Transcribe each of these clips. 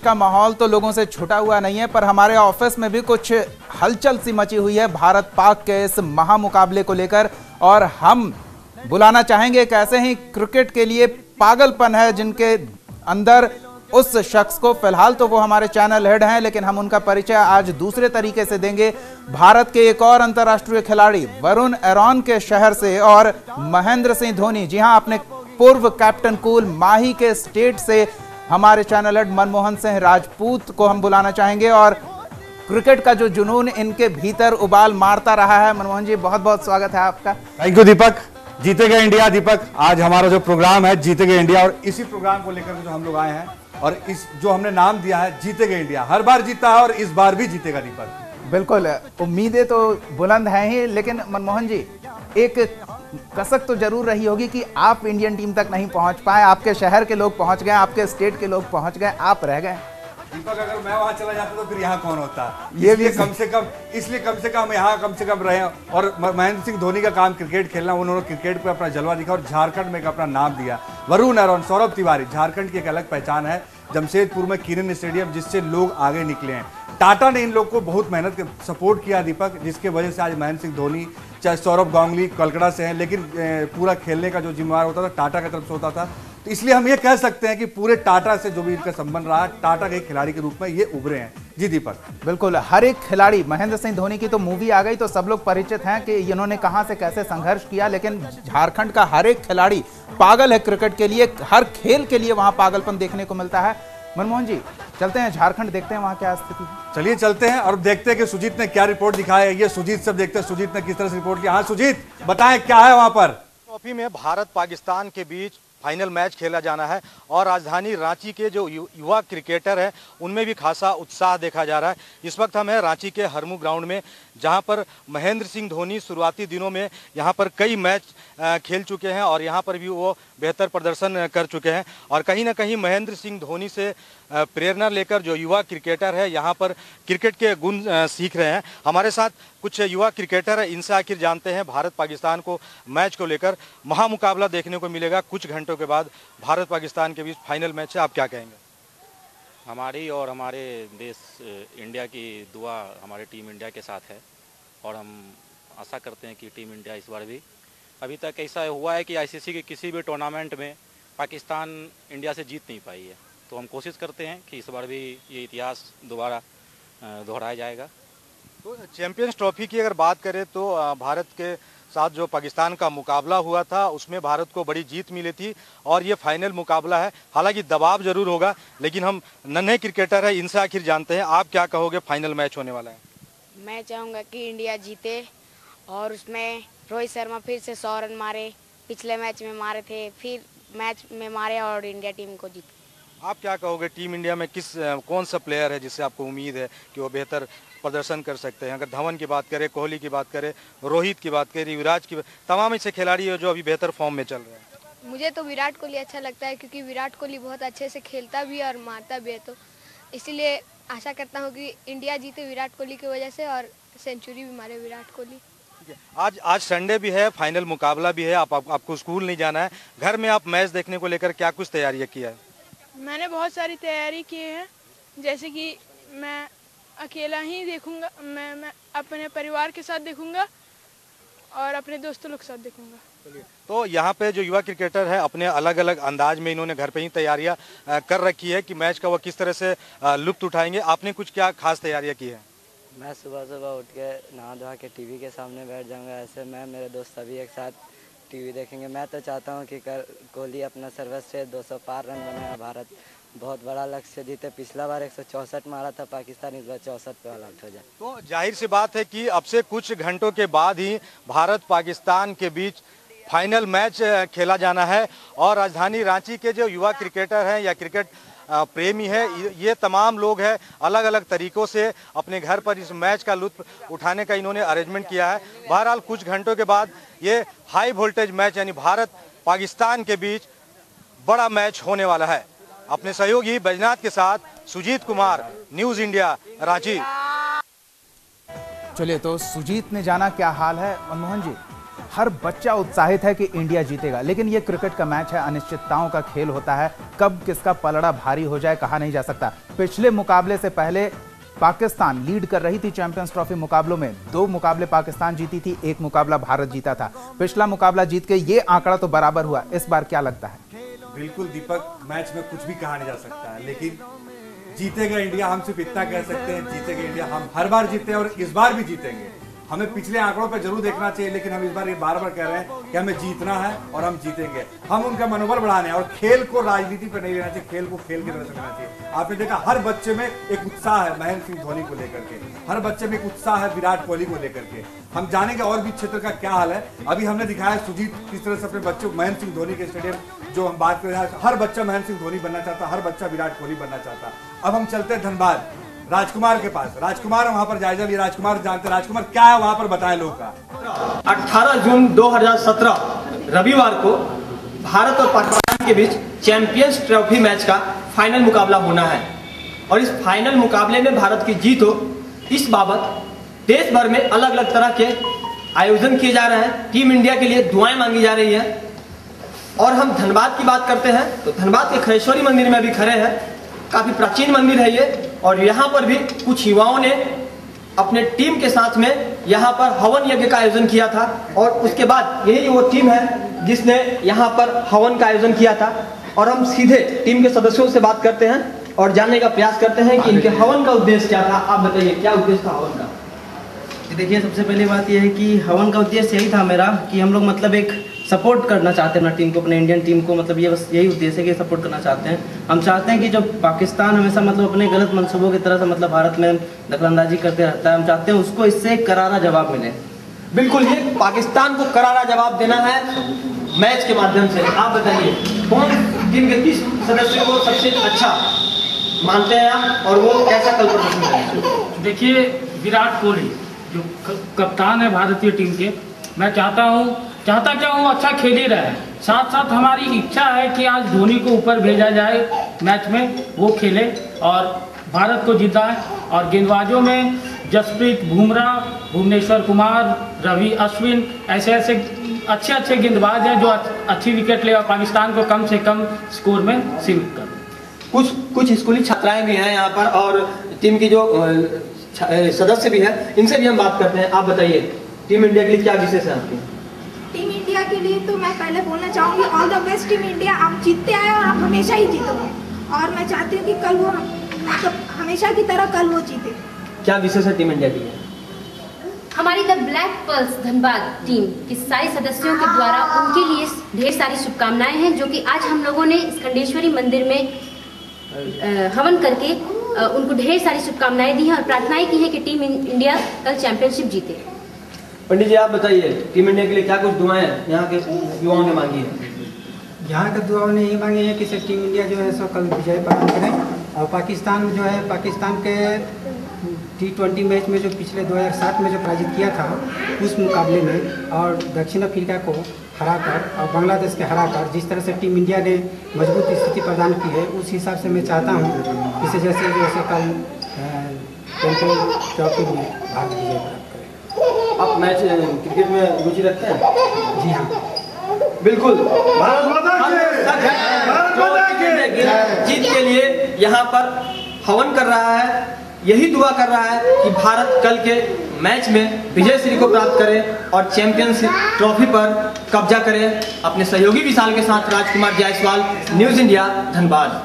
का माहौल तो लोगों से छुटा हुआ नहीं है, पर हमारे ऑफिस में भी कुछ हलचल सी मची हुई है भारत पाक के इस महामुकाबले को लेकर। और हम बुलाना चाहेंगे एक ऐसे ही क्रिकेट के लिए पागलपन है जिनके अंदर उस शख्स को। फिलहाल तो वो हमारे चैनल हेड हैं, लेकिन हम उनका परिचय आज दूसरे तरीके से देंगे। भारत के एक और अंतर्राष्ट्रीय खिलाड़ी वरुण एरॉन के शहर से और महेंद्र सिंह धोनी, जी हां, अपने पूर्व कैप्टन कूल माही के स्टेट से हमारे चैनल हेड मनमोहन सिंह राजपूत को हम बुलाना चाहेंगे। और क्रिकेट का जो जुनून इनके भीतर उबाल मारता रहा है। मनमोहन जी, बहुत बहुत स्वागत है आपका। थैंक यू दीपक। जीतेगा इंडिया। दीपक, आज हमारा जो प्रोग्राम है जीतेगा इंडिया, और इसी प्रोग्राम को लेकर जो हम लोग आए हैं और इस जो हमने नाम दिया है जीतेगा इंडिया, हर बार जीता है और इस बार भी जीतेगा दीपक। बिल्कुल, उम्मीदें तो बुलंद हैं ही, लेकिन मनमोहन जी, एक कसक तो जरूर रही होगी कि आप इंडियन टीम तक नहीं पहुंच पाए। आपके शहर के लोग पहुंच गए, आपके स्टेट के लोग पहुंच गए, आप रह गए। दीपक, अगर मैं वहां चला जाता तो फिर यहाँ कौन होता? इसलिए कम से कम यहाँ कम से कम रहे। और महेंद्र सिंह धोनी का काम क्रिकेट खेलना, उन्होंने क्रिकेट पे अपना जलवा दिखा और झारखंड में एक अपना नाम दिया। वरुण एरॉन, सौरभ तिवारी, झारखंड की एक अलग पहचान है। जमशेदपुर में किरण स्टेडियम, जिससे लोग आगे निकले हैं। टाटा ने इन लोग को बहुत मेहनत सपोर्ट किया दीपक, जिसके वजह से आज महेंद्र सिंह धोनी, चाहे सौरभ गांगुली कोलकाता से हैं, लेकिन पूरा खेलने का जो जिम्मेवार होता था टाटा की तरफ से होता था। तो इसलिए हम ये कह सकते हैं कि पूरे टाटा से जो भी इनका संबंध रहा, टाटा के खिलाड़ी के रूप में ये उभरे हैं। जी दीपक, बिल्कुल, हर एक खिलाड़ी, महेंद्र सिंह धोनी की तो मूवी आ गई तो सब लोग परिचित हैं कि इन्होंने कहां से कैसे संघर्ष किया, लेकिन झारखंड का हर एक खिलाड़ी पागल है क्रिकेट के लिए। हर खेल के लिए वहां पागलपन देखने को मिलता है। मनमोहन जी, चलते हैं झारखंड, देखते हैं वहां क्या स्थिति है। चलिए चलते हैं और देखते हैं कि सुजीत ने क्या रिपोर्ट दिखाया है। ये सुजीत सब देखते हैं सुजीत ने किस तरह से रिपोर्ट किया। हाँ सुजीत, बताएं क्या है वहां पर। ट्रॉफी में भारत पाकिस्तान के बीच फाइनल मैच खेला जाना है और राजधानी रांची के जो युवा क्रिकेटर हैं उनमें भी खासा उत्साह देखा जा रहा है। इस वक्त हम हैं रांची के हरमू ग्राउंड में, जहां पर महेंद्र सिंह धोनी शुरुआती दिनों में यहां पर कई मैच खेल चुके हैं और यहां पर भी वो बेहतर प्रदर्शन कर चुके हैं। और कहीं ना कहीं महेंद्र सिंह धोनी से प्रेरणा लेकर जो युवा क्रिकेटर है यहाँ पर क्रिकेट के गुण सीख रहे हैं। हमारे साथ कुछ युवा क्रिकेटर हैं, इनसे आखिर जानते हैं भारत पाकिस्तान को मैच को लेकर महामुकाबला देखने को मिलेगा कुछ घंटों के बाद। भारत पाकिस्तान के बीच फाइनल मैच है, आप क्या कहेंगे? हमारी और हमारे देश इंडिया की दुआ हमारे टीम इंडिया के साथ है और हम आशा करते हैं कि टीम इंडिया इस बार भी, अभी तक ऐसा हुआ है कि आईसीसी के किसी भी टूर्नामेंट में पाकिस्तान इंडिया से जीत नहीं पाई है, तो हम कोशिश करते हैं कि इस बार भी ये इतिहास दोबारा दोहराया जाएगा। तो चैंपियंस ट्रॉफी की अगर बात करें तो भारत के साथ जो पाकिस्तान का मुकाबला हुआ था उसमें भारत को बड़ी जीत मिली थी और ये फाइनल मुकाबला है। हालांकि दबाव जरूर होगा, लेकिन हम नन्हे क्रिकेटर हैं, इनसे आखिर जानते हैं आप क्या कहोगे। फाइनल मैच होने वाला है। मैं चाहूँगा कि इंडिया जीते और उसमें रोहित शर्मा फिर से 100 रन मारे। पिछले मैच में मारे थे, फिर मैच में मारे और इंडिया टीम को जीते। आप क्या कहोगे, टीम इंडिया में कौन सा प्लेयर है जिससे आपको उम्मीद है कि वो बेहतर प्रदर्शन कर सकते हैं? अगर धवन की बात करें, कोहली की बात करें, रोहित की बात करें, युवराज की, तमाम ऐसे खिलाड़ी है जो अभी बेहतर फॉर्म में चल रहे हैं। मुझे तो विराट कोहली अच्छा लगता है, क्योंकि विराट कोहली बहुत अच्छे से खेलता भी है और मारता भी है, तो इसीलिए आशा करता हूँ कि इंडिया जीते विराट कोहली की वजह से और सेंचुरी भी मारे विराट कोहली। आज संडे भी है, फाइनल मुकाबला भी है, आपको स्कूल नहीं जाना है, घर में आप मैच देखने को लेकर क्या कुछ तैयारियाँ किया है? मैंने बहुत सारी तैयारी की है, जैसे कि मैं अकेला ही देखूंगा, मैं अपने परिवार के साथ देखूंगा और अपने दोस्तों लोग के साथ देखूंगा। तो यहाँ पे जो युवा क्रिकेटर है अपने अलग अलग अंदाज में इन्होंने घर पे ही तैयारियां कर रखी है कि मैच का वो किस तरह से लुत्फ उठाएंगे। आपने कुछ क्या खास तैयारियां की है? मैं सुबह सुबह उठ के नहा धोआ के टीवी के सामने बैठ जाऊंगा। ऐसे मैं मेरे दोस्त सभी एक साथ टीवी देखेंगे। मैं तो चाहता हूं कि कोहली अपना सर्वश्रेष्ठ 200 पार रन बनाया, भारत बहुत बड़ा लक्ष्य जीते। पिछला बार 164 मारा था पाकिस्तान, इस बार 64 पे ऑल आउट हो जाए। तो जाहिर सी बात है कि अब से कुछ घंटों के बाद ही भारत पाकिस्तान के बीच फाइनल मैच खेला जाना है और राजधानी रांची के जो युवा क्रिकेटर हैं या क्रिकेट प्रेमी है, ये तमाम लोग हैं, अलग अलग तरीकों से अपने घर पर इस मैच का लुत्फ उठाने का इन्होंने अरेंजमेंट किया है। बहरहाल कुछ घंटों के बाद ये हाई वोल्टेज मैच यानी भारत पाकिस्तान के बीच बड़ा मैच होने वाला है। अपने सहयोगी बैजनाथ के साथ सुजीत कुमार, न्यूज इंडिया, रांची। चलिए, तो सुजीत ने जाना क्या हाल है। मनमोहन जी, हर बच्चा उत्साहित है कि इंडिया जीतेगा, लेकिन ये क्रिकेट का मैच है, अनिश्चितताओं का खेल होता है। कब किसका पलड़ा भारी हो जाए कहा नहीं जा सकता। पिछले मुकाबले से पहले पाकिस्तान लीड कर रही थी चैंपियंस ट्रॉफी मुकाबलों में। 2 मुकाबले पाकिस्तान जीती थी, 1 मुकाबला भारत जीता था। पिछला मुकाबला जीत के ये आंकड़ा तो बराबर हुआ। इस बार क्या लगता है? बिल्कुल दीपक, मैच में कुछ भी कहा नहीं जा सकता है, लेकिन जीतेगा इंडिया, हम सिर्फ इतना कह सकते हैं। जीतेगा इंडिया, हम हर बार जीते हैं और इस बार भी जीतेंगे। हमें पिछले आंकड़ों पर जरूर देखना चाहिए, लेकिन हम इस बार ये बार-बार कह रहे हैं कि हमें जीतना है और हम जीतेंगे। हम उनका मनोबल बढ़ाने हैं और खेल को राजनीति पर नहीं लेना चाहिए, खेल को खेल की तरह से लेना चाहिए। आपने देखा हर बच्चे में एक उत्साह है महेंद्र सिंह धोनी को लेकर के, हर बच्चे में एक उत्साह है विराट कोहली को लेकर के। हम जानेंगे और भी क्षेत्र का क्या हाल है। अभी हमने दिखाया सुजीत किस तरह से अपने बच्चों महेंद्र सिंह धोनी के स्टेडियम जो हम बात कर रहे हैं, हर बच्चा महेंद्र सिंह धोनी बनना चाहता, हर बच्चा विराट कोहली बनना चाहता। अब हम चलते हैं धनबाद राजकुमार के पास। राजकुमार वहां पर जायजा लिया। राजकुमार जानते हैं राजकुमार क्या है वहां पर, बताएं लोग का। 18 जून 2017 रविवार को भारत और पाकिस्तान के बीच चैंपियंस ट्रॉफी मैच का फाइनल मुकाबला होना है और इस फाइनल मुकाबले में भारत की जीत हो, इस बाबत देश भर में अलग अलग तरह के आयोजन किए जा रहे हैं। टीम इंडिया के लिए दुआएं मांगी जा रही है। और हम धनबाद की बात करते हैं तो धनबाद के खरेश्वरी मंदिर में भी खड़े हैं। काफी प्राचीन मंदिर है ये और यहाँ पर भी कुछ युवाओं ने अपने टीम के साथ में यहाँ पर हवन यज्ञ का आयोजन किया था और उसके बाद यही वो टीम है जिसने यहाँ पर हवन का आयोजन किया था। और हम सीधे टीम के सदस्यों से बात करते हैं और जानने का प्रयास करते हैं कि इनके हवन का उद्देश्य क्या था। आप बताइए क्या उद्देश्य था हवन का? देखिए, सबसे पहली बात यह है कि हवन का उद्देश्य यही था मेरा कि हम लोग मतलब एक सपोर्ट करना चाहते हैं अपना टीम को, अपने इंडियन टीम को। मतलब ये बस यही उद्देश्य है कि सपोर्ट करना चाहते हैं। हम चाहते हैं कि जो पाकिस्तान हमेशा मतलब अपने गलत मंसूबों की तरह से मतलब भारत में दखलंदाजी करते रहता है, हम चाहते हैं उसको इससे करारा जवाब मिले। बिल्कुल, ये पाकिस्तान को करारा जवाब देना है मैच के माध्यम से। आप बताइए कौन टीम के किस सदस्य को सबसे अच्छा मानते हैं आप और वो कैसा कल प्रदर्शन करेंगे? देखिए, विराट कोहली जो कप्तान है भारतीय टीम के, मैं चाहता क्या हूँ अच्छा खेल ही रहे। साथ साथ हमारी इच्छा है कि आज धोनी को ऊपर भेजा जाए मैच में, वो खेले और भारत को जिताए। और गेंदबाजों में जसप्रीत बुमराह, भुवनेश्वर कुमार, रवि अश्विन ऐसे अच्छे गेंदबाज हैं जो अच्छी विकेट ले और पाकिस्तान को कम से कम स्कोर में सीमित कर। कुछ स्कूली छात्राएं भी हैं यहाँ पर और टीम की जो सदस्य भी है, इनसे भी हम बात करते हैं। आप बताइए टीम इंडिया के लिए क्या विशेष है आपकी? टीम इंडिया के लिए तो मैं पहले बोलना चाहूँगी all the best team India. आप जीतते आए और आप हमेशा ही जीतोगे और मैं चाहती हूँ कि कल वो मतलब हमेशा की तरह कल वो जीते। क्या विशेष है टीम इंडिया के लिए? हमारी the black pulse Dhanbad team के सारे सदस्यों के द्वारा उनके लिए ढेर सारी शुभकामनाएं हैं, जो कि आज हम लोगों ने स्कंदेश्वरी मंदिर में हवन करके उनको ढेर सारी शुभकामनाएं दी हैं और प्रार्थनाएं की हैं कि टीम इंडिया कल चैंपियनशिप जीते। पंडित जी, आप बताइए टीम इंडिया के लिए क्या कुछ दुआएं यहाँ के युवाओं ने मांगी है? यहाँ के युवाओं ने ये मांगी है कि टीम इंडिया जो है सो कल विजय प्राप्त करें और पाकिस्तान जो है पाकिस्तान के T20 मैच में जो पिछले 2007 में जो पराजित किया था उस मुकाबले में और दक्षिण अफ्रीका को हराकर और बांग्लादेश के हराकर जिस तरह से टीम इंडिया ने मजबूत स्थिति प्रदान की है, उस हिसाब से मैं चाहता हूँ इसे जैसे कल चैंपियन ट्रॉफी में भारत विजय प्राप्त करें। आप मैच क्रिकेट में रुचि रखते हैं? जी हाँ, बिल्कुल। जीत के लिए यहाँ पर हवन कर रहा है, यही दुआ कर रहा है कि भारत कल के मैच में विजय श्री को प्राप्त करे और चैंपियनशिप ट्रॉफी पर कब्जा करे। अपने सहयोगी विशाल के साथ राजकुमार जायसवाल, न्यूज इंडिया, धनबाद।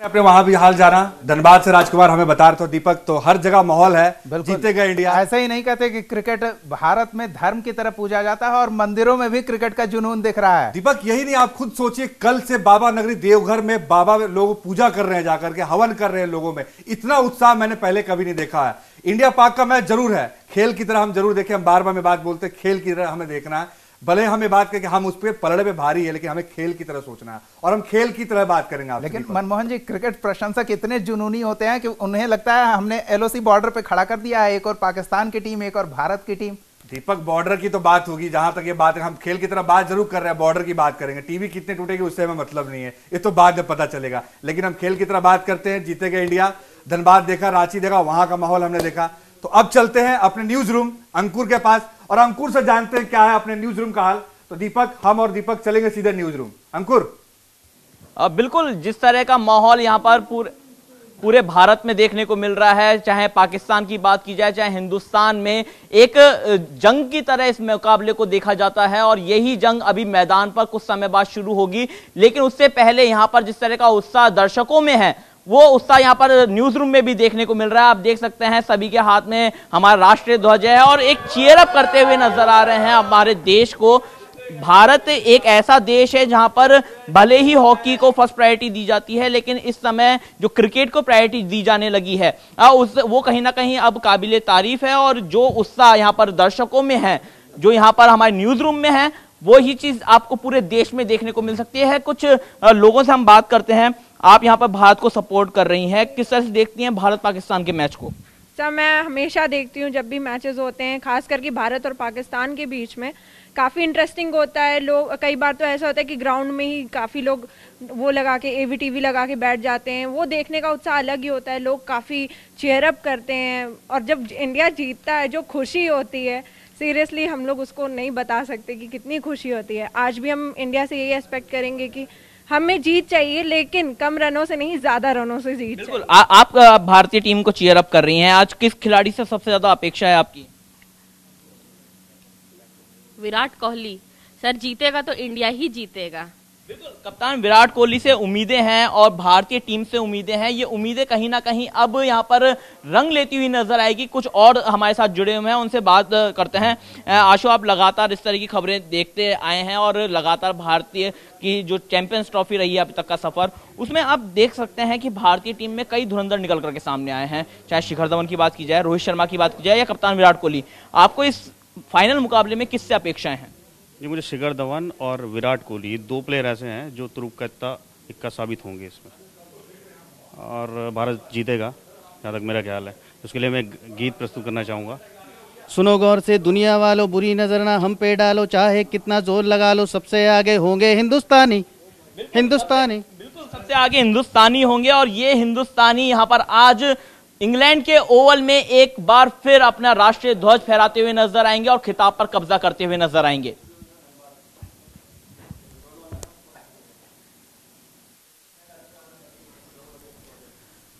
अपने वहां भी हाल जाना धनबाद से राजकुमार हमें बता रहे थे। दीपक, तो हर जगह माहौल है, जीतेगा इंडिया। ऐसा ही नहीं कहते कि क्रिकेट भारत में धर्म की तरह पूजा जाता है और मंदिरों में भी क्रिकेट का जुनून दिख रहा है। दीपक, यही नहीं, आप खुद सोचिए कल से बाबा नगरी देवघर में बाबा लोग पूजा कर रहे हैं, जाकर के हवन कर रहे हैं। लोगों में इतना उत्साह मैंने पहले कभी नहीं देखा है। इंडिया पाक का मैच जरूर है, खेल की तरह हम जरूर देखें। हम बार बार में बात बोलते हैं, खेल की तरह हमें देखना है। भले हमें बात करें कि हम उस पर पलड़े पे भारी है, लेकिन हमें खेल की तरह सोचना है और हम खेल की तरह बात करेंगे आपसे। लेकिन मनमोहन जी, क्रिकेट प्रशंसक इतने जुनूनी होते हैं कि उन्हें लगता है हमने LOC बॉर्डर पे खड़ा कर दिया है, एक और पाकिस्तान की टीम, एक और भारत की टीम। दीपक, बॉर्डर की तो बात होगी, जहां तक ये बात है हम खेल की तरह बात जरूर कर रहे हैं, बॉर्डर की बात करेंगे। टीवी कितने टूटेगी उससे हमें मतलब नहीं है, ये तो बाद में पता चलेगा। लेकिन हम खेल की तरह बात करते हैं। जीतेगा इंडिया। धनबाद देखा, रांची देखा, वहां का माहौल हमने देखा। तो अब चलते हैं अपने न्यूज रूम अंकुर के पास और अंकुर से जानते हैं क्या है अपने न्यूज रूम का हाल। तो दीपक, हम और दीपक चलेंगे सीधे न्यूज रूम। अंकुर। बिल्कुल, जिस तरह का माहौल यहाँ पर पूरे भारत में देखने को मिल रहा है, चाहे पाकिस्तान की बात की जाए चाहे हिंदुस्तान में, एक जंग की तरह इस मुकाबले को देखा जाता है और यही जंग अभी मैदान पर कुछ समय बाद शुरू होगी। लेकिन उससे पहले यहाँ पर जिस तरह का उत्साह दर्शकों में है, वो उत्साह यहाँ पर न्यूज रूम में भी देखने को मिल रहा है। आप देख सकते हैं सभी के हाथ में हमारा राष्ट्रीय ध्वज है और एक चीयर अप करते हुए नजर आ रहे हैं हमारे देश को। भारत एक ऐसा देश है जहां पर भले ही हॉकी को फर्स्ट प्रायोरिटी दी जाती है, लेकिन इस समय जो क्रिकेट को प्रायोरिटी दी जाने लगी है वो कहीं ना कहीं अब काबिले तारीफ है। और जो उत्साह यहाँ पर दर्शकों में है, जो यहाँ पर हमारे न्यूज रूम में है, वो ही चीज आपको पूरे देश में देखने को मिल सकती है। कुछ लोगों से हम बात करते हैं। आप यहाँ पर भारत को सपोर्ट कर रही हैं, किस तरह से देखती हैं भारत पाकिस्तान के मैच को? सर, मैं हमेशा देखती हूँ जब भी मैचेस होते हैं, खास करके भारत और पाकिस्तान के बीच में काफ़ी इंटरेस्टिंग होता है। लोग कई बार तो ऐसा होता है कि ग्राउंड में ही काफ़ी लोग वो लगा के AVTV लगा के बैठ जाते हैं। वो देखने का उत्साह अलग ही होता है, लोग काफ़ी चीयर अप करते हैं और जब इंडिया जीतता है जो खुशी होती है, सीरियसली हम लोग उसको नहीं बता सकते कि कितनी खुशी होती है। आज भी हम इंडिया से यही एक्सपेक्ट करेंगे कि हमें जीत चाहिए, लेकिन कम रनों से नहीं, ज्यादा रनों से जीत चाहिए। आप भारतीय टीम को चीयर अप कर रही हैं, आज किस खिलाड़ी से सबसे ज्यादा अपेक्षा है आपकी? विराट कोहली सर, जीतेगा तो इंडिया ही जीतेगा। बिल्कुल, कप्तान विराट कोहली से उम्मीदें हैं और भारतीय टीम से उम्मीदें हैं। ये उम्मीदें कहीं ना कहीं अब यहाँ पर रंग लेती हुई नजर आएगी। कुछ और हमारे साथ जुड़े हुए हैं, उनसे बात करते हैं। आशु, आप लगातार इस तरह की खबरें देखते आए हैं और लगातार भारतीय की जो चैंपियंस ट्रॉफी रही है अभी तक का सफर, उसमें आप देख सकते हैं कि भारतीय टीम में कई धुरंधर निकल करके सामने आए हैं। चाहे शिखर धवन की बात की जाए, रोहित शर्मा की बात की जाए या कप्तान विराट कोहली, आपको इस फाइनल मुकाबले में किससे अपेक्षाएं हैं? जी, मुझे शिखर धवन और विराट कोहली 2 प्लेयर ऐसे हैं जो तुरुप का इक्का साबित होंगे इसमें, और भारत जीतेगा जहाँ तक मेरा ख्याल है। उसके लिए मैं गीत प्रस्तुत करना चाहूँगा। सुनो गौर से दुनिया वालों, बुरी नजर ना हम पे डालो, चाहे कितना जोर लगा लो, सबसे आगे होंगे हिंदुस्तानी। हिंदुस्तानी बिल्कुल सबसे आगे हिंदुस्तानी होंगे। और ये हिंदुस्तानी यहाँ पर आज इंग्लैंड के ओवल में एक बार फिर अपना राष्ट्रीय ध्वज फहराते हुए नजर आएंगे और खिताब पर कब्जा करते हुए नजर आएंगे।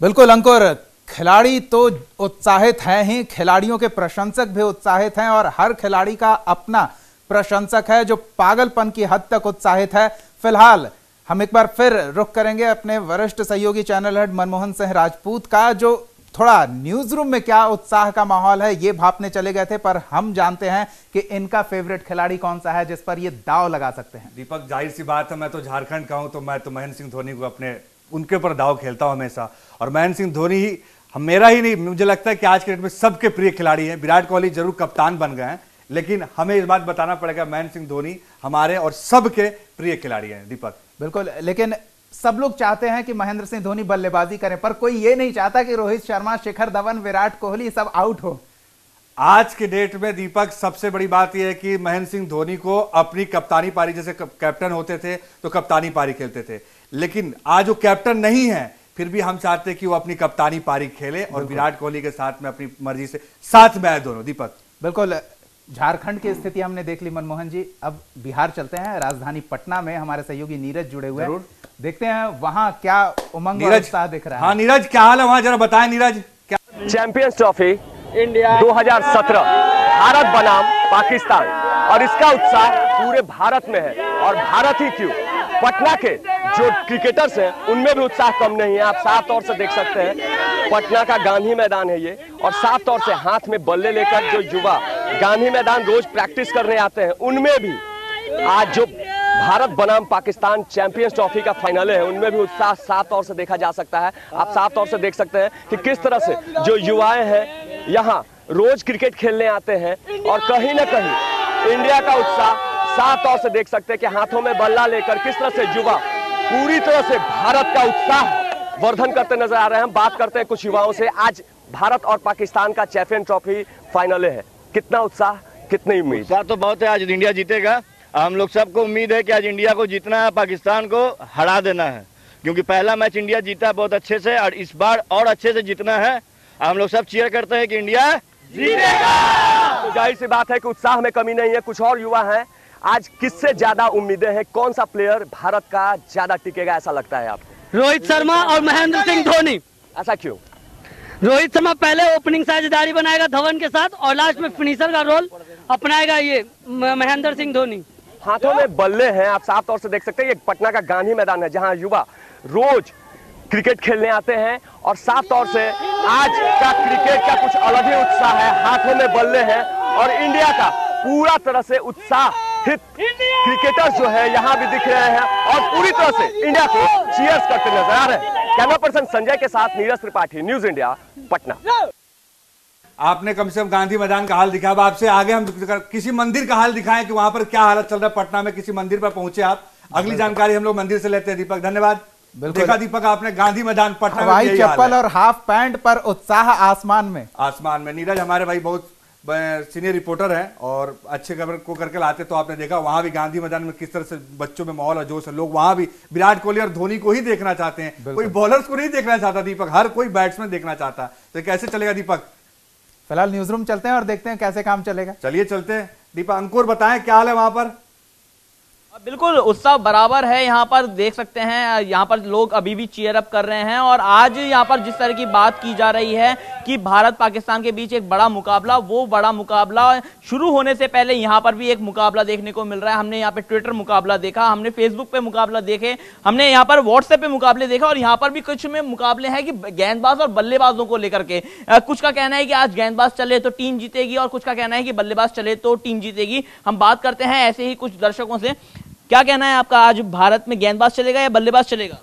बिल्कुल अंकुर, खिलाड़ी तो उत्साहित हैं ही, खिलाड़ियों के प्रशंसक भी उत्साहित हैं और हर खिलाड़ी का अपना प्रशंसक है जो पागलपन की हद तक उत्साहित है। फिलहाल हम एक बार फिर रुख करेंगे अपने वरिष्ठ सहयोगी चैनल हेड मनमोहन सिंह राजपूत का, जो थोड़ा न्यूज रूम में क्या उत्साह का माहौल है ये भापने चले गए थे, पर हम जानते हैं कि इनका फेवरेट खिलाड़ी कौन सा है जिस पर ये दाव लगा सकते हैं। दीपक, जाहिर सी बात है, मैं तो झारखंड का हूं, तो मैं तो महेंद्र सिंह धोनी को उनके ऊपर दाव खेलता हूं हमेशा। और महेंद्र सिंह धोनी ही मेरा ही नहीं, मुझे लगता है कि आज के डेट में सबके प्रिय खिलाड़ी हैं। विराट कोहली जरूर कप्तान बन गए हैं, लेकिन हमें इस बात बताना पड़ेगा महेंद्र सिंह धोनी हमारे और सबके प्रिय खिलाड़ी हैं। दीपक, बिल्कुल, लेकिन सब लोग चाहते हैं कि महेंद्र सिंह धोनी बल्लेबाजी करें, पर कोई ये नहीं चाहता कि रोहित शर्मा, शिखर धवन, विराट कोहली सब आउट हो। आज के डेट में दीपक सबसे बड़ी बात यह है कि महेंद्र सिंह धोनी को अपनी कप्तानी पारी, जैसे कैप्टन होते थे तो कप्तानी पारी खेलते थे, लेकिन आज वो कैप्टन नहीं है, फिर भी हम चाहते हैं कि वो अपनी कप्तानी पारी खेले और विराट कोहली के साथ में अपनी मर्जी से साथ में आए दोनों। दीपक, बिल्कुल, झारखंड की स्थिति हमने देख ली मनमोहन जी, अब बिहार चलते हैं। राजधानी पटना में हमारे सहयोगी नीरज जुड़े हुए हैं, देखते हैं वहां क्या उमंग और उत्साह दिख रहा है। हाँ नीरज, क्या हाल है वहां, जरा बताएं नीरज। क्या चैंपियंस ट्रॉफी इंडिया 2017 भारत बनाम पाकिस्तान, और इसका उत्साह पूरे भारत में है। और भारत ही क्यों, पटना के जो क्रिकेटर्स हैं उनमें भी उत्साह कम नहीं है। आप साफ तौर से देख सकते हैं, पटना का गांधी मैदान है ये, और साफ तौर से हाथ में बल्ले लेकर जो युवा गांधी मैदान रोज प्रैक्टिस करने आते हैं, उनमें भी आज जो भारत बनाम पाकिस्तान चैंपियंस ट्रॉफी का फाइनल है, उनमें भी उत्साह साफ तौर से देखा जा सकता है। आप साफ तौर से देख सकते हैं कि किस तरह से जो युवाएं हैं यहाँ रोज क्रिकेट खेलने आते हैं, और कहीं ना कहीं इंडिया का उत्साह साफ तौर से देख सकते हैं कि हाथों में बल्ला लेकर किस तरह से युवा पूरी तरह से भारत का उत्साह वर्धन करते नजर आ रहे हैं। बात करते हैं कुछ युवाओं से। आज भारत और पाकिस्तान का चैंपियन ट्रॉफी फाइनल है, कितना उत्साह, कितनी उम्मीद? उत्साह तो बहुत है, आज इंडिया जीतेगा। हम लोग सबको उम्मीद है कि आज इंडिया को जीतना है, पाकिस्तान को हरा देना है, क्योंकि पहला मैच इंडिया जीता बहुत अच्छे से, और इस बार और अच्छे से जीतना है। हम लोग सब चीयर करते हैं कि इंडिया जीतेगा। तो जाहिर सी बात है कि उत्साह में कमी नहीं है। कुछ और युवा हैं, आज किससे ज्यादा उम्मीदें हैं, कौन सा प्लेयर भारत का ज्यादा टिकेगा ऐसा लगता है आपको? रोहित शर्मा और महेंद्र सिंह धोनी। ऐसा क्यों? रोहित शर्मा पहले ओपनिंग साझेदारी बनाएगा धवन के साथ और लास्ट में फिनिशर का रोल अपनाएगा ये महेंद्र सिंह धोनी। हाथों में बल्ले हैं, आप साफ तौर से देख सकते हैं। ये पटना का गांधी मैदान है जहां युवा रोज क्रिकेट खेलने आते हैं और साफ तौर से आज का क्रिकेट का कुछ अलग ही उत्साह है। हाथों में बल्ले हैं और इंडिया का पूरा तरह से उत्साहित क्रिकेटर्स जो है यहाँ भी दिख रहे हैं और पूरी तरह से इंडिया को चीयर्स करते नजर आ रहे हैं। कैमरा पर्सन संजय के साथ नीरज त्रिपाठी, न्यूज इंडिया, पटना। आपने कम से कम गांधी मैदान का हाल दिखाया, अब आपसे आगे हम किसी मंदिर का हाल दिखाएं कि वहां पर क्या हालत चल रहा है। पटना में किसी मंदिर पर पहुंचे आप, अगली जानकारी हम लोग मंदिर से लेते हैं। दीपक, धन्यवाद। देखा दीपक, आपने गांधी मैदान पटना में हवाई चप्पल और हाफ पैंट पर उत्साह आसमान में। नीरज हमारे भाई बहुत सीनियर रिपोर्टर हैं और अच्छे खबर को करके लाते, तो आपने देखा वहां भी गांधी मैदान में किस तरह से बच्चों में माहौल और जोश है। लोग वहां भी विराट कोहली और धोनी को ही देखना चाहते हैं, कोई बॉलर्स को नहीं देखना चाहता दीपक, हर कोई बैट्समैन देखना चाहता है। तो कैसे चलेगा दीपक? फिलहाल न्यूज रूम चलते हैं और देखते हैं कैसे काम चलेगा। चलिए चलते हैं। दीपक, अंकुर बताएं क्या हाल है वहां पर? बिल्कुल उत्साह बराबर है, यहाँ पर देख सकते हैं। यहाँ पर लोग अभी भी चीयर अप कर रहे हैं और आज यहाँ पर जिस तरह की बात की जा रही है कि भारत पाकिस्तान के बीच एक बड़ा मुकाबला, वो बड़ा मुकाबला शुरू होने से पहले यहाँ पर भी एक मुकाबला देखने को मिल रहा है। हमने यहाँ पे ट्विटर मुकाबला देखा, हमने फेसबुक पे मुकाबला देखे, हमने यहाँ पर व्हाट्सएप पे मुकाबले देखा और यहाँ पर भी कुछ में मुकाबले हैं कि गेंदबाज और बल्लेबाजों को लेकर के। कुछ का कहना है कि आज गेंदबाज चले तो टीम जीतेगी और कुछ का कहना है कि बल्लेबाज चले तो टीम जीतेगी। हम बात करते हैं ऐसे ही कुछ दर्शकों से। क्या कहना है आपका, आज भारत में गेंदबाज चलेगा या बल्लेबाज चलेगा?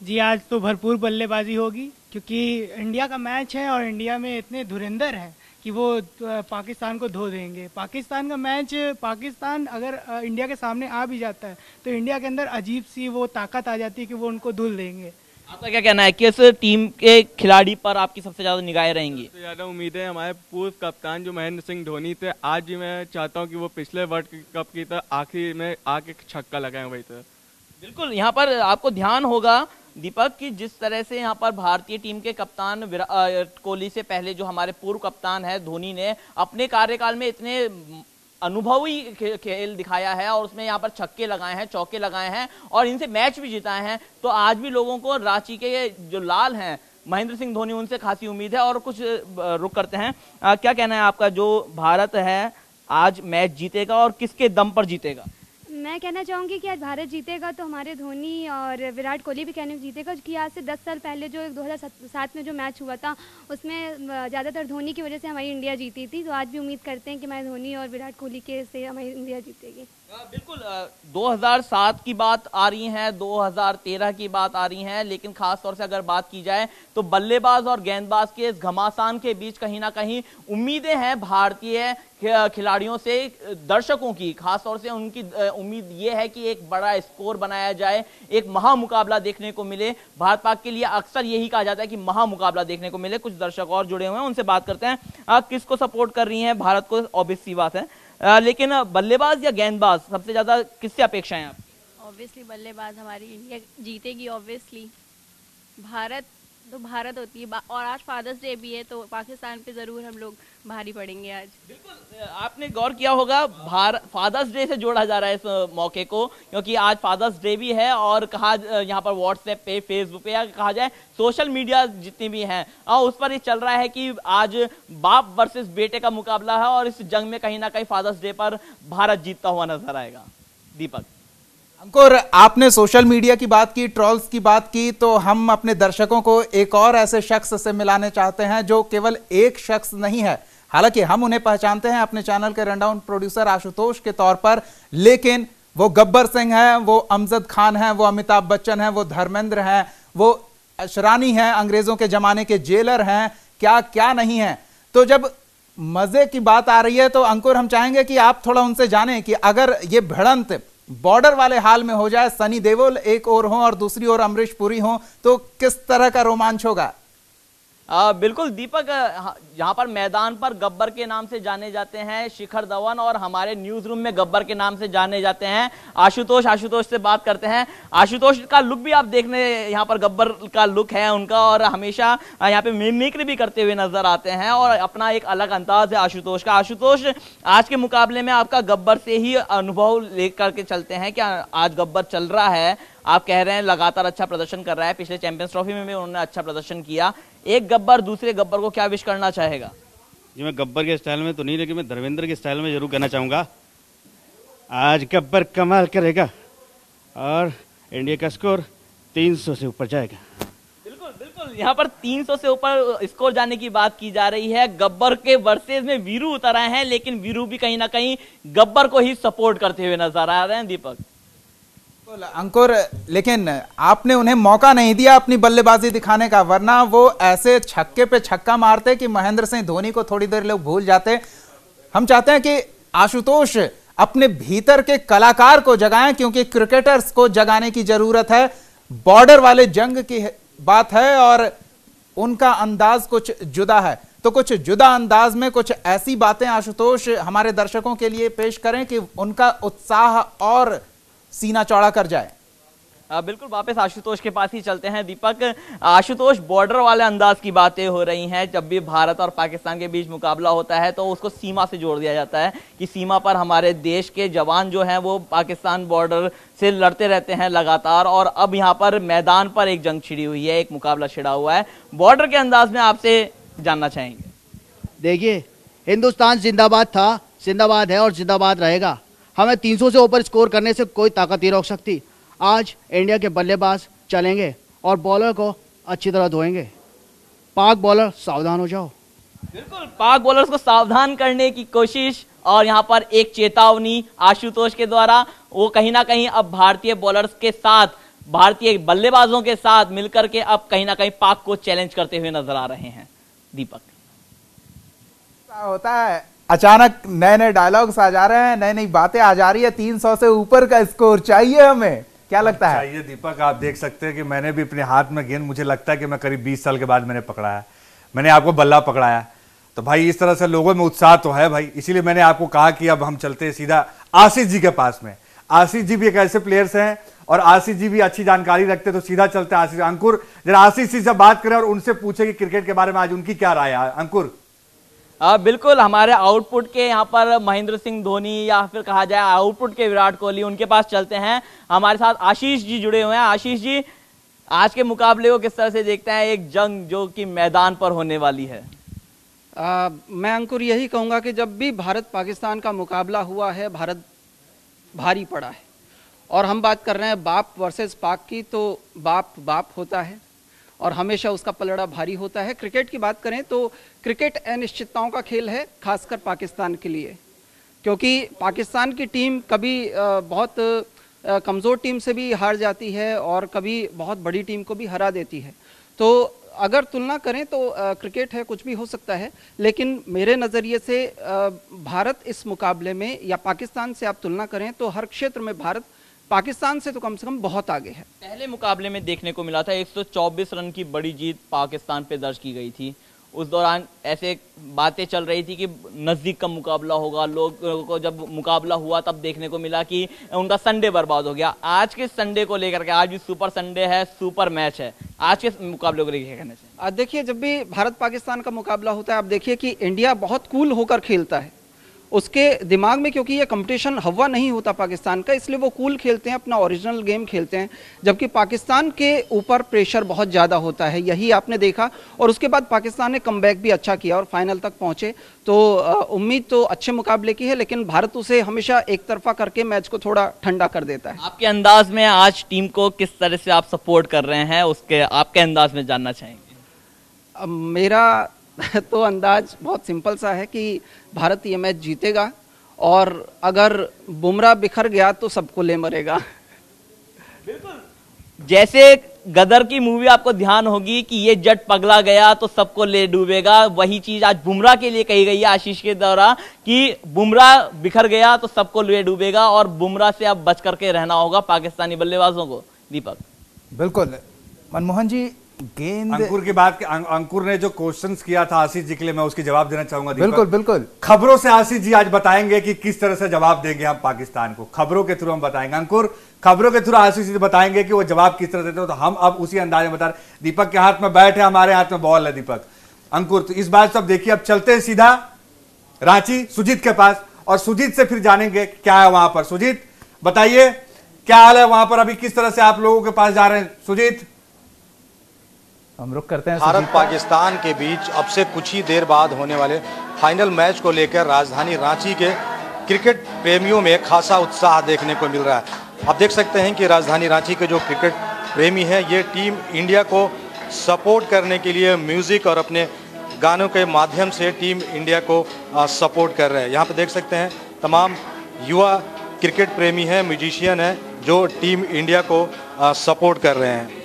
जी, आज तो भरपूर बल्लेबाजी होगी क्योंकि इंडिया का मैच है और इंडिया में इतने धुरंधर हैं कि वो पाकिस्तान को धो देंगे। पाकिस्तान का मैच, पाकिस्तान अगर इंडिया के सामने आ भी जाता है तो इंडिया के अंदर अजीब सी वो ताकत आ जाती है कि वो उनको धुल देंगे। आपका क्या कहना है, किस टीम के खिलाड़ी पर आपकी सबसे ज्यादा निगाहें रहेंगी? सबसे ज्यादा उम्मीद है हमारे पूर्व कप्तान जो महेंद्र सिंह धोनी थे। आज भी मैं चाहता हूं कि वो पिछले वर्ल्ड कप की तरह आखिरी में आके छक्का लगाएं वही तरह। बिल्कुल, यहाँ पर आपको ध्यान होगा दीपक कि जिस तरह से यहाँ पर भारतीय टीम के कप्तान विराट कोहली से पहले जो हमारे पूर्व कप्तान है धोनी ने अपने कार्यकाल में इतने अनुभवी खेल दिखाया है और उसमें यहाँ पर छक्के लगाए हैं, चौके लगाए हैं और इनसे मैच भी जिताए हैं। तो आज भी लोगों को रांची के जो लाल हैं महेंद्र सिंह धोनी, उनसे खासी उम्मीद है। और कुछ रुक करते हैं, क्या कहना है आपका, जो भारत है आज मैच जीतेगा और किसके दम पर जीतेगा? मैं कहना चाहूँगी कि आज भारत जीतेगा तो हमारे धोनी और विराट कोहली भी कहने जीतेगा, क्योंकि आज से 10 साल पहले जो 2007 में जो मैच हुआ था उसमें ज़्यादातर धोनी की वजह से हमारी इंडिया जीती थी। तो आज भी उम्मीद करते हैं कि हमारे धोनी और विराट कोहली के से हमारी इंडिया जीतेगी। बिल्कुल, 2007 की बात आ रही है, 2013 की बात आ रही है, लेकिन खास तौर से अगर बात की जाए तो बल्लेबाज और गेंदबाज के इस घमासान के बीच कहीं ना कहीं उम्मीदें हैं भारतीय खिलाड़ियों से, दर्शकों की खास तौर से उनकी उम्मीद ये है कि एक बड़ा स्कोर बनाया जाए, एक महामुकाबला देखने को मिले। भारत पाक के लिए अक्सर यही कहा जाता है कि महामुकाबला देखने को मिले। कुछ दर्शक और जुड़े हुए हैं, उनसे बात करते हैं। किसको सपोर्ट कर रही हैं भारत को? ऑब्वियस सी बात है, लेकिन बल्लेबाज या गेंदबाज सबसे ज्यादा किससे अपेक्षाएं आप? ऑब्वियसली बल्लेबाज, हमारी इंडिया जीतेगी ऑब्वियसली। भारत तो भारत होती है और आज फादर्स डे भी है तो पाकिस्तान पे जरूर हम लोग भारी पड़ेंगे आज। बिल्कुल, आपने गौर किया होगा फादर्स डे से जोड़ा जा रहा है इस मौके को, क्योंकि आज फादर्स डे भी है और कहा यहाँ पर व्हाट्सएप पे, फेसबुक पे या कहा जाए सोशल मीडिया जितनी भी हैं उस पर ये चल रहा है कि आज बाप वर्सेस बेटे का मुकाबला है और इस जंग में कहीं ना कहीं फादर्स डे पर भारत जीतता हुआ नजर आएगा। दीपक, अंकुर, आपने सोशल मीडिया की बात की, ट्रोल्स की बात की, तो हम अपने दर्शकों को एक और ऐसे शख्स से मिलाने चाहते हैं जो केवल एक शख्स नहीं है। हालांकि हम उन्हें पहचानते हैं अपने चैनल के रनडाउन प्रोड्यूसर आशुतोष के तौर पर, लेकिन वो गब्बर सिंह हैं, वो अमजद खान हैं, वो अमिताभ बच्चन हैं, वो धर्मेंद्र हैं, वो अशरानी हैं, अंग्रेजों के जमाने के जेलर हैं, क्या क्या नहीं है। तो जब मजे की बात आ रही है तो अंकुर, हम चाहेंगे कि आप थोड़ा उनसे जानें कि अगर ये भिड़ंत बॉर्डर वाले हाल में हो जाए, सनी देओल एक ओर हो और दूसरी ओर अमरीश पुरी हो, तो किस तरह का रोमांच होगा? बिल्कुल दीपक, यहाँ पर मैदान पर गब्बर के नाम से जाने जाते हैं शिखर धवन, और हमारे न्यूज रूम में गब्बर के नाम से जाने जाते हैं आशुतोष। आशुतोष से बात करते हैं। आशुतोष का लुक भी आप देखने, यहाँ पर गब्बर का लुक है उनका, और हमेशा यहाँ पे मिमिक्री भी करते हुए नजर आते हैं, और अपना एक अलग अंदाज है आशुतोष का। आशुतोष, आज के मुकाबले में आपका गब्बर से ही अनुभव लेकर के चलते हैं। क्या आज गब्बर चल रहा है? आप कह रहे हैं लगातार अच्छा प्रदर्शन कर रहा है, पिछले चैंपियंस ट्रॉफी में भी उन्होंने अच्छा प्रदर्शन किया। एक गब्बर दूसरे गब्बर को क्या विश करना चाहेगा? जी, मैं गब्बर के स्टाइल में तो नहीं, लेकिन मैं धर्मेंद्र के स्टाइल में जरूर कहना चाहूँगा, आज गब्बर कमाल करेगा और इंडिया का स्कोर 300 से ऊपर जाएगा। बिल्कुल, यहाँ पर 300 से ऊपर स्कोर जाने की बात की जा रही है। गब्बर के वर्सेस में वीरू उतर आए हैं, लेकिन वीरू भी कहीं ना कहीं गब्बर को ही सपोर्ट करते हुए नजर आ रहे हैं। दीपक, अंकुर, लेकिन आपने उन्हें मौका नहीं दिया अपनी बल्लेबाजी दिखाने का, वरना वो ऐसे छक्के पे छक्का मारते कि महेंद्र सिंह धोनी को थोड़ी देर लोग भूल जाते। हम चाहते हैं कि आशुतोष अपने भीतर के कलाकार को जगाएं, क्योंकि क्रिकेटर्स को जगाने की जरूरत है। बॉर्डर वाले जंग की बात है और उनका अंदाज कुछ जुदा है, तो कुछ जुदा अंदाज में कुछ ऐसी बातें आशुतोष हमारे दर्शकों के लिए पेश करें कि उनका उत्साह और सीना चौड़ा कर जाए। बिल्कुल, वापस आशुतोष के पास ही चलते हैं। दीपक, आशुतोष, बॉर्डर वाले अंदाज की बातें हो रही हैं। जब भी भारत और पाकिस्तान के बीच मुकाबला होता है तो उसको सीमा से जोड़ दिया जाता है कि सीमा पर हमारे देश के जवान जो हैं वो पाकिस्तान बॉर्डर से लड़ते रहते हैं लगातार, और अब यहाँ पर मैदान पर एक जंग छिड़ी हुई है, एक मुकाबला छिड़ा हुआ है। बॉर्डर के अंदाज में आपसे जानना चाहेंगे। देखिए, हिंदुस्तान जिंदाबाद था, जिंदाबाद है और जिंदाबाद रहेगा। हमें 300 से ऊपर स्कोर करने से कोई ताकत नहीं रोक सकती। आज इंडिया के बल्लेबाज चलेंगे और बॉलर को अच्छी तरह धोएंगे। पाक बॉलर सावधान हो जाओ। बिल्कुल, पाक बॉलर्स को सावधान करने की कोशिश, और यहाँ पर एक चेतावनी आशुतोष के द्वारा। वो कहीं ना कहीं अब भारतीय बॉलर्स के साथ, भारतीय बल्लेबाजों के साथ मिलकर के अब कहीं ना कहीं पाक को चैलेंज करते हुए नजर आ रहे हैं। दीपक, होता है अचानक नए नए डायलॉग्स आ जा रहे हैं, नई नई बातें आ जा रही है। 300 से ऊपर का स्कोर चाहिए हमें, क्या लगता है? चाहिए दीपक। आप देख सकते हैं कि मैंने भी अपने हाथ में गेंद, मुझे लगता है कि मैं करीब 20 साल के बाद मैंने पकड़ाया, मैंने आपको बल्ला पकड़ाया। तो भाई इस तरह से लोगों में उत्साह तो है भाई, इसीलिए मैंने आपको कहा कि अब हम चलते हैं सीधा आशीष जी के पास में। आशीष जी भी एक ऐसे प्लेयर्स हैं और आशीष जी भी अच्छी जानकारी रखते, तो सीधा चलते हैं आशीष। अंकुर, जरा आशीष जी से बात करें और उनसे पूछे कि क्रिकेट के बारे में आज उनकी क्या राय है। अंकुर। बिल्कुल, हमारे आउटपुट के यहाँ पर महेंद्र सिंह धोनी, या फिर कहा जाए आउटपुट के विराट कोहली, उनके पास चलते हैं। हमारे साथ आशीष जी जुड़े हुए हैं। आशीष जी, आज के मुकाबले को किस तरह से देखते हैं, एक जंग जो कि मैदान पर होने वाली है? मैं अंकुर यही कहूँगा कि जब भी भारत पाकिस्तान का मुकाबला हुआ है, भारत भारी पड़ा है। और हम बात कर रहे हैं बाप वर्सेस पाक की, तो बाप बाप होता है और हमेशा उसका पलड़ा भारी होता है। क्रिकेट की बात करें तो क्रिकेट अनिश्चितताओं का खेल है, खासकर पाकिस्तान के लिए, क्योंकि पाकिस्तान की टीम कभी बहुत कमज़ोर टीम से भी हार जाती है और कभी बहुत बड़ी टीम को भी हरा देती है। तो अगर तुलना करें तो क्रिकेट है, कुछ भी हो सकता है, लेकिन मेरे नज़रिए से भारत इस मुकाबले में, या पाकिस्तान से आप तुलना करें तो हर क्षेत्र में भारत पाकिस्तान से तो कम से कम बहुत आगे है। पहले मुकाबले में देखने को मिला था 124 रन की बड़ी जीत पाकिस्तान पे दर्ज की गई थी। उस दौरान ऐसे बातें चल रही थी कि नज़दीक का मुकाबला होगा। लोगों को जब मुकाबला हुआ तब देखने को मिला कि उनका संडे बर्बाद हो गया। आज के संडे को लेकर के, आज भी सुपर संडे है, सुपर मैच है, आज के मुकाबले को लेकर क्या कहना चाहिए? देखिए, जब भी भारत पाकिस्तान का मुकाबला होता है, आप देखिए कि इंडिया बहुत कूल होकर खेलता है। उसके दिमाग में, क्योंकि ये कंपटीशन हवा नहीं होता पाकिस्तान का, इसलिए वो कूल खेलते हैं, अपना ओरिजिनल गेम खेलते हैं। जबकि पाकिस्तान के ऊपर प्रेशर बहुत ज़्यादा होता है, यही आपने देखा। और उसके बाद पाकिस्तान ने कमबैक भी अच्छा किया और फाइनल तक पहुंचे। तो उम्मीद तो अच्छे मुकाबले की है, लेकिन भारत उसे हमेशा एक तरफा करके मैच को थोड़ा ठंडा कर देता है। आपके अंदाज में आज टीम को किस तरह से आप सपोर्ट कर रहे हैं, उसके आपके अंदाज में जानना चाहेंगे? मेरा तो अंदाज बहुत सिंपल सा है कि भारत ये मैच जीतेगा, और अगर बुमराह बिखर गया तो सबको ले मरेगा। बिल्कुल, जैसे गदर की मूवी आपको ध्यान होगी कि ये जट पगला गया तो सबको ले डूबेगा, वही चीज आज बुमराह के लिए कही गई है आशीष के द्वारा कि बुमराह बिखर गया तो सबको ले डूबेगा, और बुमराह से अब बच करके रहना होगा पाकिस्तानी बल्लेबाजों को। दीपक। बिल्कुल मनमोहन जी, गेंद अंकुर की बात अंकुर ने जो क्वेश्चंस किया था आशीष जी के लिए, मैं उसकी जवाब देना चाहूंगा। बिल्कुल बिल्कुल। खबरों से आशीष जी आज बताएंगे कि किस तरह से जवाब देंगे हम पाकिस्तान को, खबरों के थ्रू हम बताएंगे। अंकुर, खबरों के थ्रू आशीष जी बताएंगे कि वो जवाब किस तरह देते हो, तो हम अब उसी अंदाज में बता रहे। दीपक के हाथ में बैट है, हमारे हाथ में बॉल है। दीपक, अंकुर, तो इस बात से अब देखिए, अब चलते हैं सीधा रांची सुजीत के पास और सुजीत से फिर जानेंगे क्या है वहां पर। सुजीत बताइए क्या हाल है वहां पर, अभी किस तरह से आप लोगों के पास जा रहे हैं? सुजीत, हम रुक करते हैं। भारत पाकिस्तान के बीच अब से कुछ ही देर बाद होने वाले फाइनल मैच को लेकर राजधानी रांची के क्रिकेट प्रेमियों में खासा उत्साह देखने को मिल रहा है। आप देख सकते हैं कि राजधानी रांची के जो क्रिकेट प्रेमी हैं, ये टीम इंडिया को सपोर्ट करने के लिए म्यूजिक और अपने गानों के माध्यम से टीम इंडिया को सपोर्ट कर रहे हैं। यहाँ पर देख सकते हैं तमाम युवा क्रिकेट प्रेमी हैं, म्यूजिशियन हैं, जो टीम इंडिया को सपोर्ट कर रहे हैं।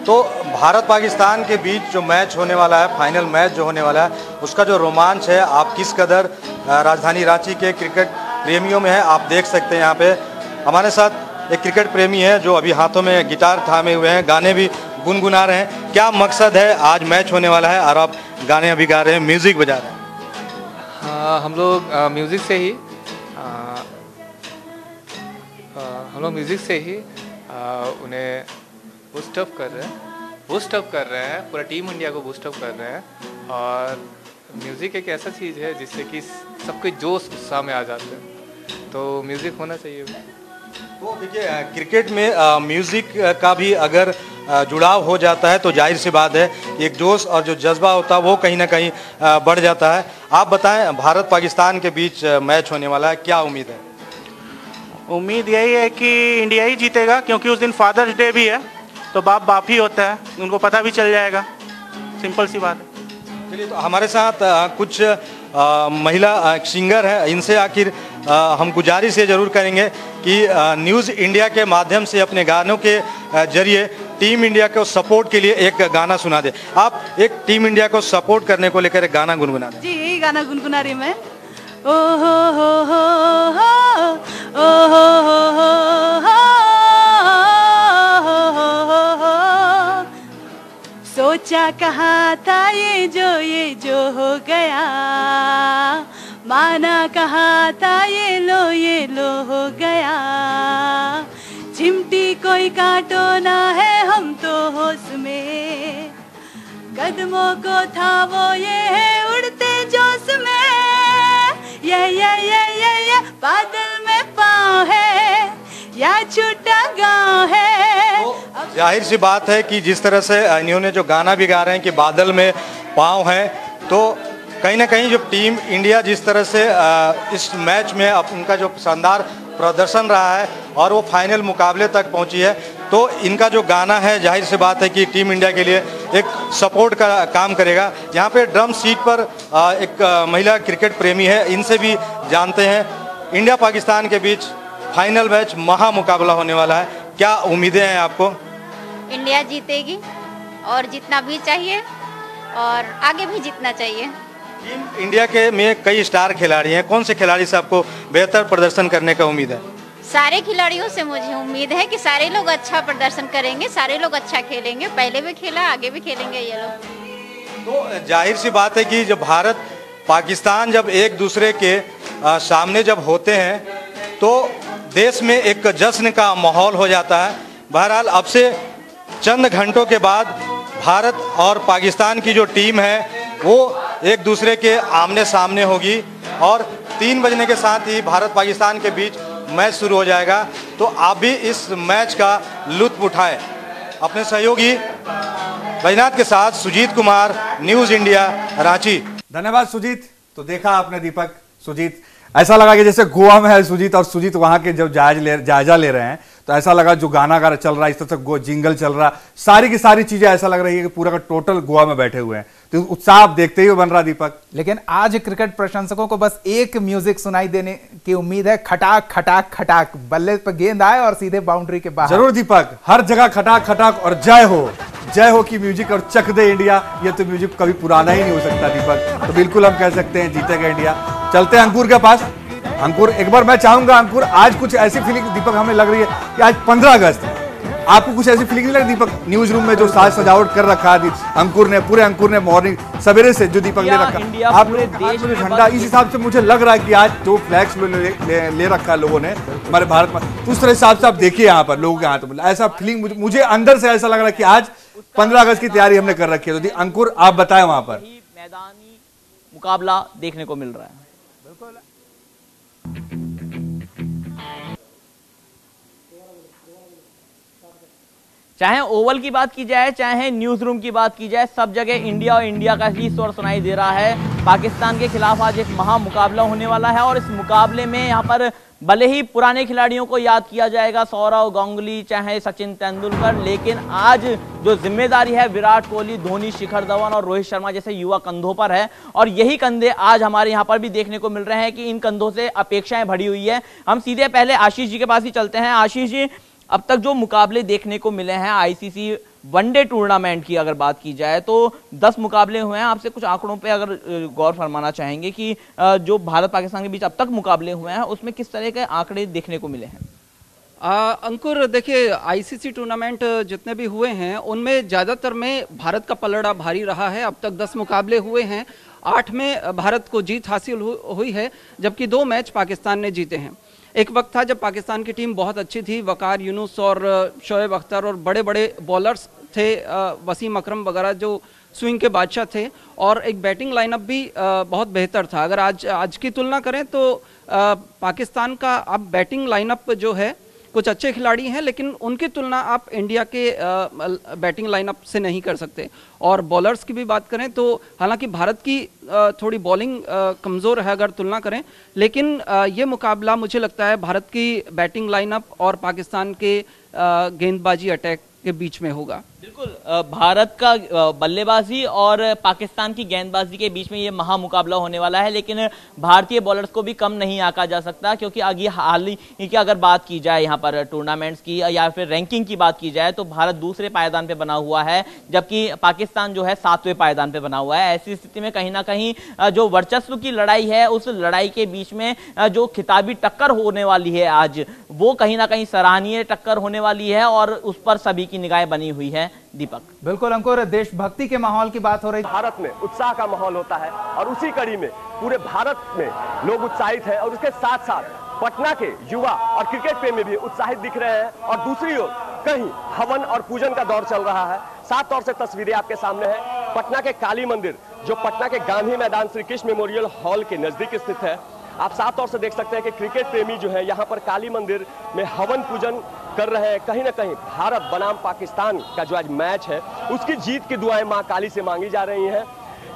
तो भारत पाकिस्तान के बीच जो मैच होने वाला है, फाइनल मैच जो होने वाला है, उसका जो रोमांच है आप किस कदर राजधानी रांची के क्रिकेट प्रेमियों में है आप देख सकते हैं। यहाँ पे हमारे साथ एक क्रिकेट प्रेमी है जो अभी हाथों में गिटार थामे हुए हैं, गाने भी गुनगुना रहे हैं। क्या मकसद है, आज मैच होने वाला है और आप गाने अभी गा रहे हैं, म्यूजिक बजा रहे हैं? हम लोग म्यूजिक से ही उन्हें बूस्टअप कर रहे हैं, पूरा टीम इंडिया को बूस्टअप कर रहे हैं। और म्यूज़िक एक ऐसा चीज़ है जिससे कि सबके जोश उत्साह में आ जाते हैं, तो म्यूज़िक होना चाहिए। तो देखिए, क्रिकेट में म्यूज़िक का भी अगर जुड़ाव हो जाता है तो जाहिर सी बात है एक जोश और जो जज्बा होता है वो कहीं ना कहीं बढ़ जाता है। आप बताएं, भारत पाकिस्तान के बीच मैच होने वाला है, क्या उम्मीद है? उम्मीद यही है कि इंडिया ही जीतेगा, क्योंकि उस दिन फादर्स डे भी है, तो बाप ही होता है, उनको पता भी चल जाएगा। सिंपल सी बात है। चलिए, तो हमारे साथ कुछ महिला सिंगर हैं, इनसे आखिर हम गुजारिश ये जरूर करेंगे कि न्यूज़ इंडिया के माध्यम से अपने गानों के जरिए टीम इंडिया को सपोर्ट के लिए एक गाना सुना दे। आप एक टीम इंडिया को सपोर्ट करने को लेकर एक गाना गुनगुना दें। जी, यही गाना गुनगुना रही मैं। ओ हो सोचा कहा था ये जो हो गया, माना कहा था ये लो हो गया। चिमटी कोई काटो ना है हम तो होश में, कदमों को था वो ये है उड़ते जोश में। ये बादल में पाँव है या छूटा गाँव है। तो जाहिर सी बात है कि जिस तरह से इन्होंने जो गाना भी गा रहे हैं कि बादल में पाँव है, तो कहीं ना कहीं जो टीम इंडिया जिस तरह से इस मैच में उनका जो शानदार प्रदर्शन रहा है और वो फाइनल मुकाबले तक पहुंची है, तो इनका जो गाना है जाहिर सी बात है कि टीम इंडिया के लिए एक सपोर्ट का काम करेगा। यहाँ पे ड्रम सीट पर एक महिला क्रिकेट प्रेमी है, इनसे भी जानते हैं। इंडिया पाकिस्तान के बीच फाइनल मैच महा मुकाबला होने वाला है, क्या उम्मीदें हैं आपको? इंडिया जीतेगी और जीतना भी चाहिए और आगे भी जीतना चाहिए। टीम इंडिया के में कई स्टार खिलाड़ी हैं, कौन से खिलाड़ी से आपको बेहतर प्रदर्शन करने का उम्मीद है? सारे खिलाड़ियों से मुझे उम्मीद है कि सारे लोग अच्छा प्रदर्शन करेंगे, सारे लोग अच्छा खेलेंगे, पहले भी खेला आगे भी खेलेंगे ये लोग। तो जाहिर सी बात है कि जब भारत पाकिस्तान जब एक दूसरे के सामने जब होते हैं तो देश में एक जश्न का माहौल हो जाता है। बहरहाल अब से चंद घंटों के बाद भारत और पाकिस्तान की जो टीम है वो एक दूसरे के आमने सामने होगी और 3 बजने के साथ ही भारत पाकिस्तान के बीच मैच शुरू हो जाएगा। तो आप भी इस मैच का लुत्फ उठाएं। अपने सहयोगी बैजनाथ के साथ सुजीत कुमार, न्यूज़ इंडिया, रांची। धन्यवाद सुजीत। तो देखा आपने दीपक, सुजीत ऐसा लगा कि जैसे गोवा में है सुजीत और सुजीत वहां के जब जायजा ले रहे हैं, तो ऐसा लगा जो गाना चल रहा है, इस तरह से जिंगल चल रहा, सारी की सारी चीजें ऐसा लग रही है कि पूरा का टोटल गोवा में बैठे हुए हैं। तो उत्साह आप देखते ही बन रहा दीपक। लेकिन आज क्रिकेट प्रशंसकों को बस एक म्यूजिक सुनाई देने की उम्मीद है, खटाक खटाक खटाक, बल्ले पर गेंद आए और सीधे बाउंड्री के बाहर। जरूर दीपक, हर जगह खटाक खटाक और जय हो की म्यूजिक और चक दे इंडिया, ये तो म्यूजिक कभी पुराना ही नहीं हो सकता दीपक। तो बिल्कुल हम कह सकते हैं जीतेगा इंडिया। चलते हैं अंकुर के पास। अंकुर, एक बार मैं चाहूंगा अंकुर, आज कुछ ऐसी फीलिंग दीपक हमें लग रही है कि आज 15 अगस्त है, आपको कुछ ऐसी फीलिंग नहीं लग दीपक? न्यूज रूम में जो साज सजावट कर रखा है अंकुर ने मॉर्निंग सवेरे से जो दीपक ले रखा, आप लोग झंडा, इस हिसाब से मुझे लग रहा है कि आज जो फ्लैग्स ले रखा है लोगों ने हमारे भारत में, तो उस तरह हिसाब से आप देखिए यहाँ पर लोगों के हाथ में ऐसा फीलिंग मुझे अंदर से ऐसा लग रहा है कि आज 15 अगस्त की तैयारी हमने कर रखी है। तो अंकुर आप बताएं, वहां पर मैदानी मुकाबला देखने को मिल रहा है। चाहे ओवल की बात की जाए, चाहे न्यूज रूम की बात की जाए, सब जगह इंडिया और इंडिया का ही स्वर सुनाई दे रहा है। पाकिस्तान के खिलाफ आज एक महा मुकाबला होने वाला है और इस मुकाबले में यहाँ पर भले ही पुराने खिलाड़ियों को याद किया जाएगा, सौरव गांगुली, चाहे सचिन तेंदुलकर, लेकिन आज जो जिम्मेदारी है विराट कोहली, धोनी, शिखर धवन और रोहित शर्मा जैसे युवा कंधों पर है। और यही कंधे आज हमारे यहाँ पर भी देखने को मिल रहे हैं कि इन कंधों से अपेक्षाएं भरी हुई है। हम सीधे पहले आशीष जी के पास ही चलते हैं। आशीष जी, अब तक जो मुकाबले देखने को मिले हैं आईसीसी वनडे टूर्नामेंट की अगर बात की जाए तो 10 मुकाबले हुए हैं। आपसे कुछ आंकड़ों पे अगर गौर फरमाना चाहेंगे कि जो भारत पाकिस्तान के बीच अब तक मुकाबले हुए हैं उसमें किस तरह के आंकड़े देखने को मिले हैं? अंकुर, देखिए आईसीसी टूर्नामेंट जितने भी हुए हैं उनमें ज़्यादातर में भारत का पलड़ा भारी रहा है। अब तक 10 मुकाबले हुए हैं, 8 में भारत को जीत हासिल हुई है, जबकि 2 मैच पाकिस्तान ने जीते हैं। एक वक्त था जब पाकिस्तान की टीम बहुत अच्छी थी, वकार यूनुस और शोएब अख्तर और बड़े बड़े बॉलर्स थे, वसीम अकरम वगैरह जो स्विंग के बादशाह थे, और एक बैटिंग लाइनअप भी बहुत बेहतर था। अगर आज की तुलना करें तो पाकिस्तान का अब बैटिंग लाइनअप जो है, कुछ अच्छे खिलाड़ी हैं लेकिन उनकी तुलना आप इंडिया के बैटिंग लाइनअप से नहीं कर सकते। और बॉलर्स की भी बात करें तो हालांकि भारत की थोड़ी बॉलिंग कमज़ोर है अगर तुलना करें, लेकिन ये मुकाबला मुझे लगता है भारत की बैटिंग लाइनअप और पाकिस्तान के गेंदबाजी अटैक के बीच में होगा। बिल्कुल, भारत का बल्लेबाजी और पाकिस्तान की गेंदबाजी के बीच में ये महा मुकाबला होने वाला है, लेकिन भारतीय बॉलर्स को भी कम नहीं आंका जा सकता, क्योंकि आगे हाल ही की अगर बात की जाए यहाँ पर टूर्नामेंट्स की या फिर रैंकिंग की बात की जाए तो भारत दूसरे पायदान पे बना हुआ है, जबकि पाकिस्तान जो है 7वें पायदान पे बना हुआ है। ऐसी स्थिति में कहीं ना कहीं जो वर्चस्व की लड़ाई है, उस लड़ाई के बीच में जो खिताबी टक्कर होने वाली है आज, वो कहीं ना कहीं सराहनीय टक्कर होने वाली है और उस पर सभी की निगाहें बनी हुई है। दीपक, बिल्कुल अंकुर, देशभक्ति के माहौल की बात हो रही है। भारत में उत्साह का माहौल होता है और उसी कड़ी में पूरे भारत में लोग उत्साहित हैं और उसके साथ साथ पटना के युवा और क्रिकेट प्रेमी भी उत्साहित दिख रहे हैं। और दूसरी ओर कहीं हवन और पूजन का दौर चल रहा है। साफ तौर से तस्वीरें आपके सामने है पटना के काली मंदिर, जो पटना के गांधी मैदान श्री कृष्ण मेमोरियल हॉल के नजदीक स्थित है। आप साफ तौर से देख सकते हैं कि क्रिकेट प्रेमी जो है यहाँ पर काली मंदिर में हवन पूजन कर रहे हैं। कहीं ना कहीं भारत बनाम पाकिस्तान का जो आज मैच है उसकी जीत की दुआएं मां काली से मांगी जा रही हैं।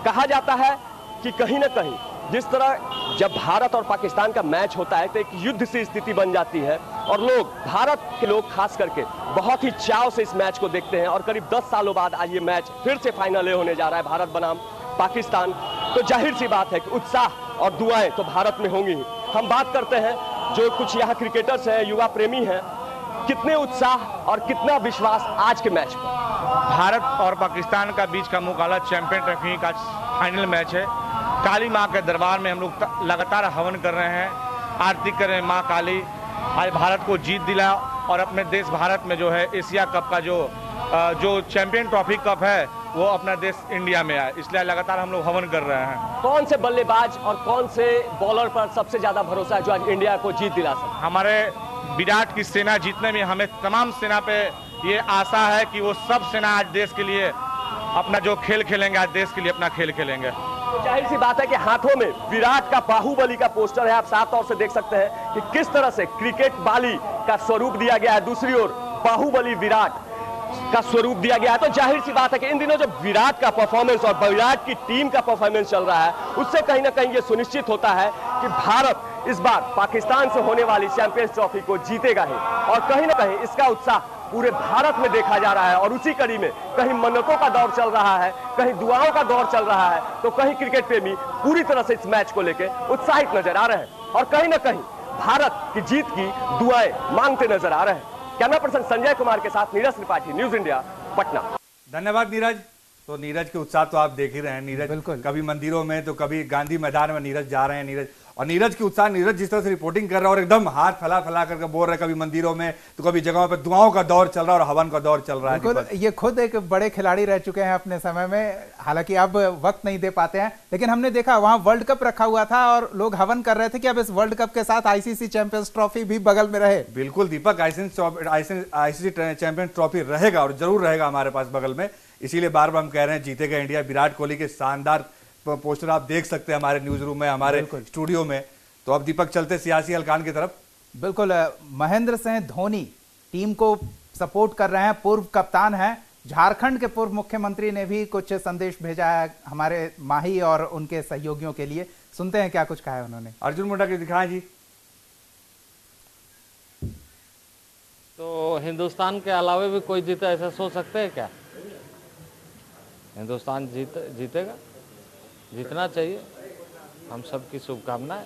कहा जाता है कि कहीं ना कहीं जिस तरह जब भारत और पाकिस्तान का मैच होता है तो एक युद्ध सी स्थिति बन जाती है और लोग, भारत के लोग खास करके बहुत ही चाव से इस मैच को देखते हैं। और करीब 10 सालों बाद आज ये मैच फिर से फाइनल होने जा रहा है, भारत बनाम पाकिस्तान। तो जाहिर सी बात है कि उत्साह और दुआएं तो भारत में होंगी ही। हम बात करते हैं जो कुछ यहाँ क्रिकेटर्स हैं, युवा प्रेमी हैं, कितने उत्साह और कितना विश्वास आज के मैच पर। भारत और पाकिस्तान का बीच का मुकाबला चैंपियन ट्रॉफी का फाइनल मैच है। काली माँ के दरबार में हम लोग लगातार हवन कर रहे हैं, आरती कर रहे हैं माँ काली। आज भारत को जीत दिला और अपने देश भारत में जो है एशिया कप का जो चैंपियन ट्रॉफी कप है वो अपना देश इंडिया में आए, इसलिए लगातार हम लोग हवन कर रहे हैं। कौन से बल्लेबाज और कौन से बॉलर पर सबसे ज्यादा भरोसा है जो आज इंडिया को जीत दिला सकते? हमारे विराट की सेना जीतने में हमें तमाम सेना पे ये आशा है कि वो सब सेना आज देश के लिए अपना जो खेल खेलेंगे, आज देश के लिए अपना खेल खेलेंगे। तो जाहिर सी बात है कि हाथों में विराट का बाहुबली का पोस्टर है। आप साफ तौर से देख सकते हैं कि किस तरह से क्रिकेट बाली का स्वरूप दिया गया है, दूसरी ओर बाहुबली विराट का स्वरूप दिया गया है। तो जाहिर सी बात है कि इन दिनों जब विराट का परफॉर्मेंस और विराट की टीम का परफॉर्मेंस चल रहा है, उससे कहीं ना कहीं ये सुनिश्चित होता है कि भारत इस बार पाकिस्तान से होने वाली चैंपियंस ट्रॉफी को जीतेगा ही। और कहीं ना कहीं इसका उत्साह पूरे भारत में देखा जा रहा है और उसी कड़ी में कहीं मन्नतों का दौर चल रहा है, कहीं दुआओं का दौर चल रहा है, तो कहीं क्रिकेट प्रेमी पूरी तरह से इस मैच को लेकर उत्साहित नजर आ रहे हैं और कहीं ना कहीं भारत की जीत की दुआएं मांगते नजर आ रहे हैं। कैमरा पर्सन संजय कुमार के साथ नीरज त्रिपाठी, न्यूज इंडिया, पटना। धन्यवाद नीरज। तो नीरज के उत्साह तो आप देख ही रहे हैं। नीरज बिल्कुल कभी मंदिरों में तो कभी गांधी मैदान में नीरज जा रहे हैं। नीरज और नीरज की उत्साह, नीरज जिस तरह से रिपोर्टिंग कर रहा है और एकदम हाथ फैला फैला करके बोल रहे हैं, कभी मंदिरों में तो कभी जगहों पे दुआओं का दौर चल रहा है और हवन का दौर चल रहा है। बिल्कुल, ये खुद एक बड़े खिलाड़ी रह चुके हैं अपने समय में, हालांकि अब वक्त नहीं दे पाते हैं, लेकिन हमने देखा वहां वर्ल्ड कप रखा हुआ था और लोग हवन कर रहे थे कि अब इस वर्ल्ड कप के साथ आईसीसी चैंपियंस ट्रॉफी भी बगल में रहे। बिल्कुल दीपक, आईसीसी चैंपियंस ट्रॉफी रहेगा और जरूर रहेगा हमारे पास बगल में। इसीलिए बार बार हम कह रहे हैं जीतेगा इंडिया। विराट कोहली के शानदार पोस्टर आप देख सकते हैं हमारे न्यूज रूम में, हमारे स्टूडियो में। तो अब दीपक चलते सियासी हलकान की तरफ। बिल्कुल, महेंद्र सिंह धोनी टीम को सपोर्ट कर रहे हैं, पूर्व कप्तान हैं। झारखंड के पूर्व मुख्यमंत्री ने भी कुछ संदेश भेजा है हमारे माही और उनके सहयोगियों के लिए। सुनते हैं क्या कुछ कहा है उन्होंने। अर्जुन मुंडा के दिखाएं जी। तो हिंदुस्तान के अलावा भी कोई जीता, ऐसा सोच सकते हैं क्या? हिंदुस्तान जीतेगा, जीतना चाहिए, हम सबकी शुभकामनाएं।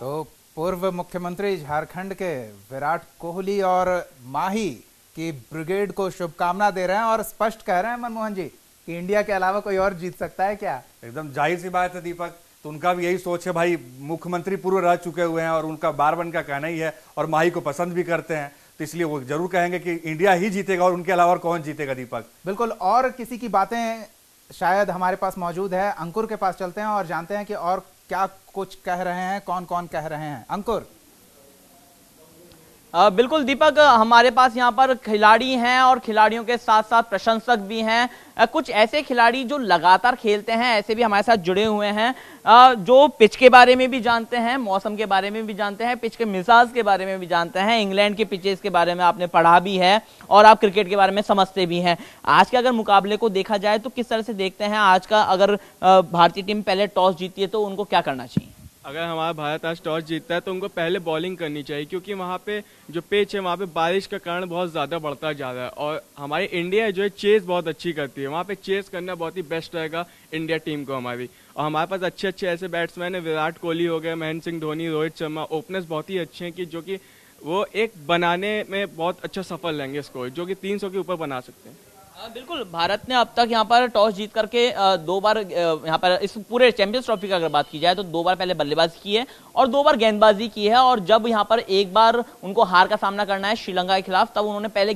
तो पूर्व मुख्यमंत्री झारखंड के विराट कोहली और माही की ब्रिगेड को शुभकामना दे रहे हैं और स्पष्ट कह रहे हैं मनमोहन जी कि इंडिया के अलावा कोई और जीत सकता है क्या? एकदम जाहिर सी बात है दीपक, तो उनका भी यही सोच है भाई। मुख्यमंत्री पूर्व रह चुके हुए हैं और उनका बार बार का कहना ही है और माही को पसंद भी करते हैं, तो इसलिए वो जरूर कहेंगे कि इंडिया ही जीतेगा और उनके अलावा और कौन जीतेगा। दीपक बिल्कुल, और किसी की बातें शायद हमारे पास मौजूद है, अंकुर के पास चलते हैं और जानते हैं कि और क्या कुछ कह रहे हैं, कौन कौन कह रहे हैं। अंकुर। बिल्कुल दीपक, हमारे पास यहाँ पर खिलाड़ी हैं और खिलाड़ियों के साथ साथ प्रशंसक भी हैं। कुछ ऐसे खिलाड़ी जो लगातार खेलते हैं, ऐसे भी हमारे साथ जुड़े हुए हैं, जो पिच के बारे में भी जानते हैं, मौसम के बारे में भी जानते हैं, पिच के मिजाज के बारे में भी जानते हैं, इंग्लैंड के पिचेस के बारे में आपने पढ़ा भी है और आप क्रिकेट के बारे में समझते भी हैं। आज के अगर मुकाबले को देखा जाए तो किस तरह से देखते हैं आज का? अगर भारतीय टीम पहले टॉस जीती है तो उनको क्या करना चाहिए? अगर हमारा भारत आज टॉस जीतता है तो उनको पहले बॉलिंग करनी चाहिए, क्योंकि वहाँ पे जो पिच है वहाँ पे बारिश का कारण बहुत ज़्यादा बढ़ता जा रहा है और हमारी इंडिया जो है चेस बहुत अच्छी करती है, वहाँ पे चेस करना बहुत ही बेस्ट रहेगा इंडिया टीम को हमारी। और हमारे पास अच्छे अच्छे ऐसे बैट्समैन है, विराट कोहली हो गए, महेंद्र सिंह धोनी, रोहित शर्मा, ओपनर्स बहुत ही अच्छे हैं कि जो कि वो एक बनाने में बहुत अच्छा सफल रहेंगे स्कोर, जो कि 300 के ऊपर बना सकते हैं। बिल्कुल, भारत ने अब तक यहाँ पर टॉस जीत करके 2 बार यहाँ पर इस पूरे चैंपियंस ट्रॉफी का अगर बात की जाए तो 2 बार पहले बल्लेबाजी की है और 2 बार गेंदबाजी की है। और जब यहाँ पर एक बार उनको हार का सामना करना है श्रीलंका के खिलाफ, तब उन्होंने पहले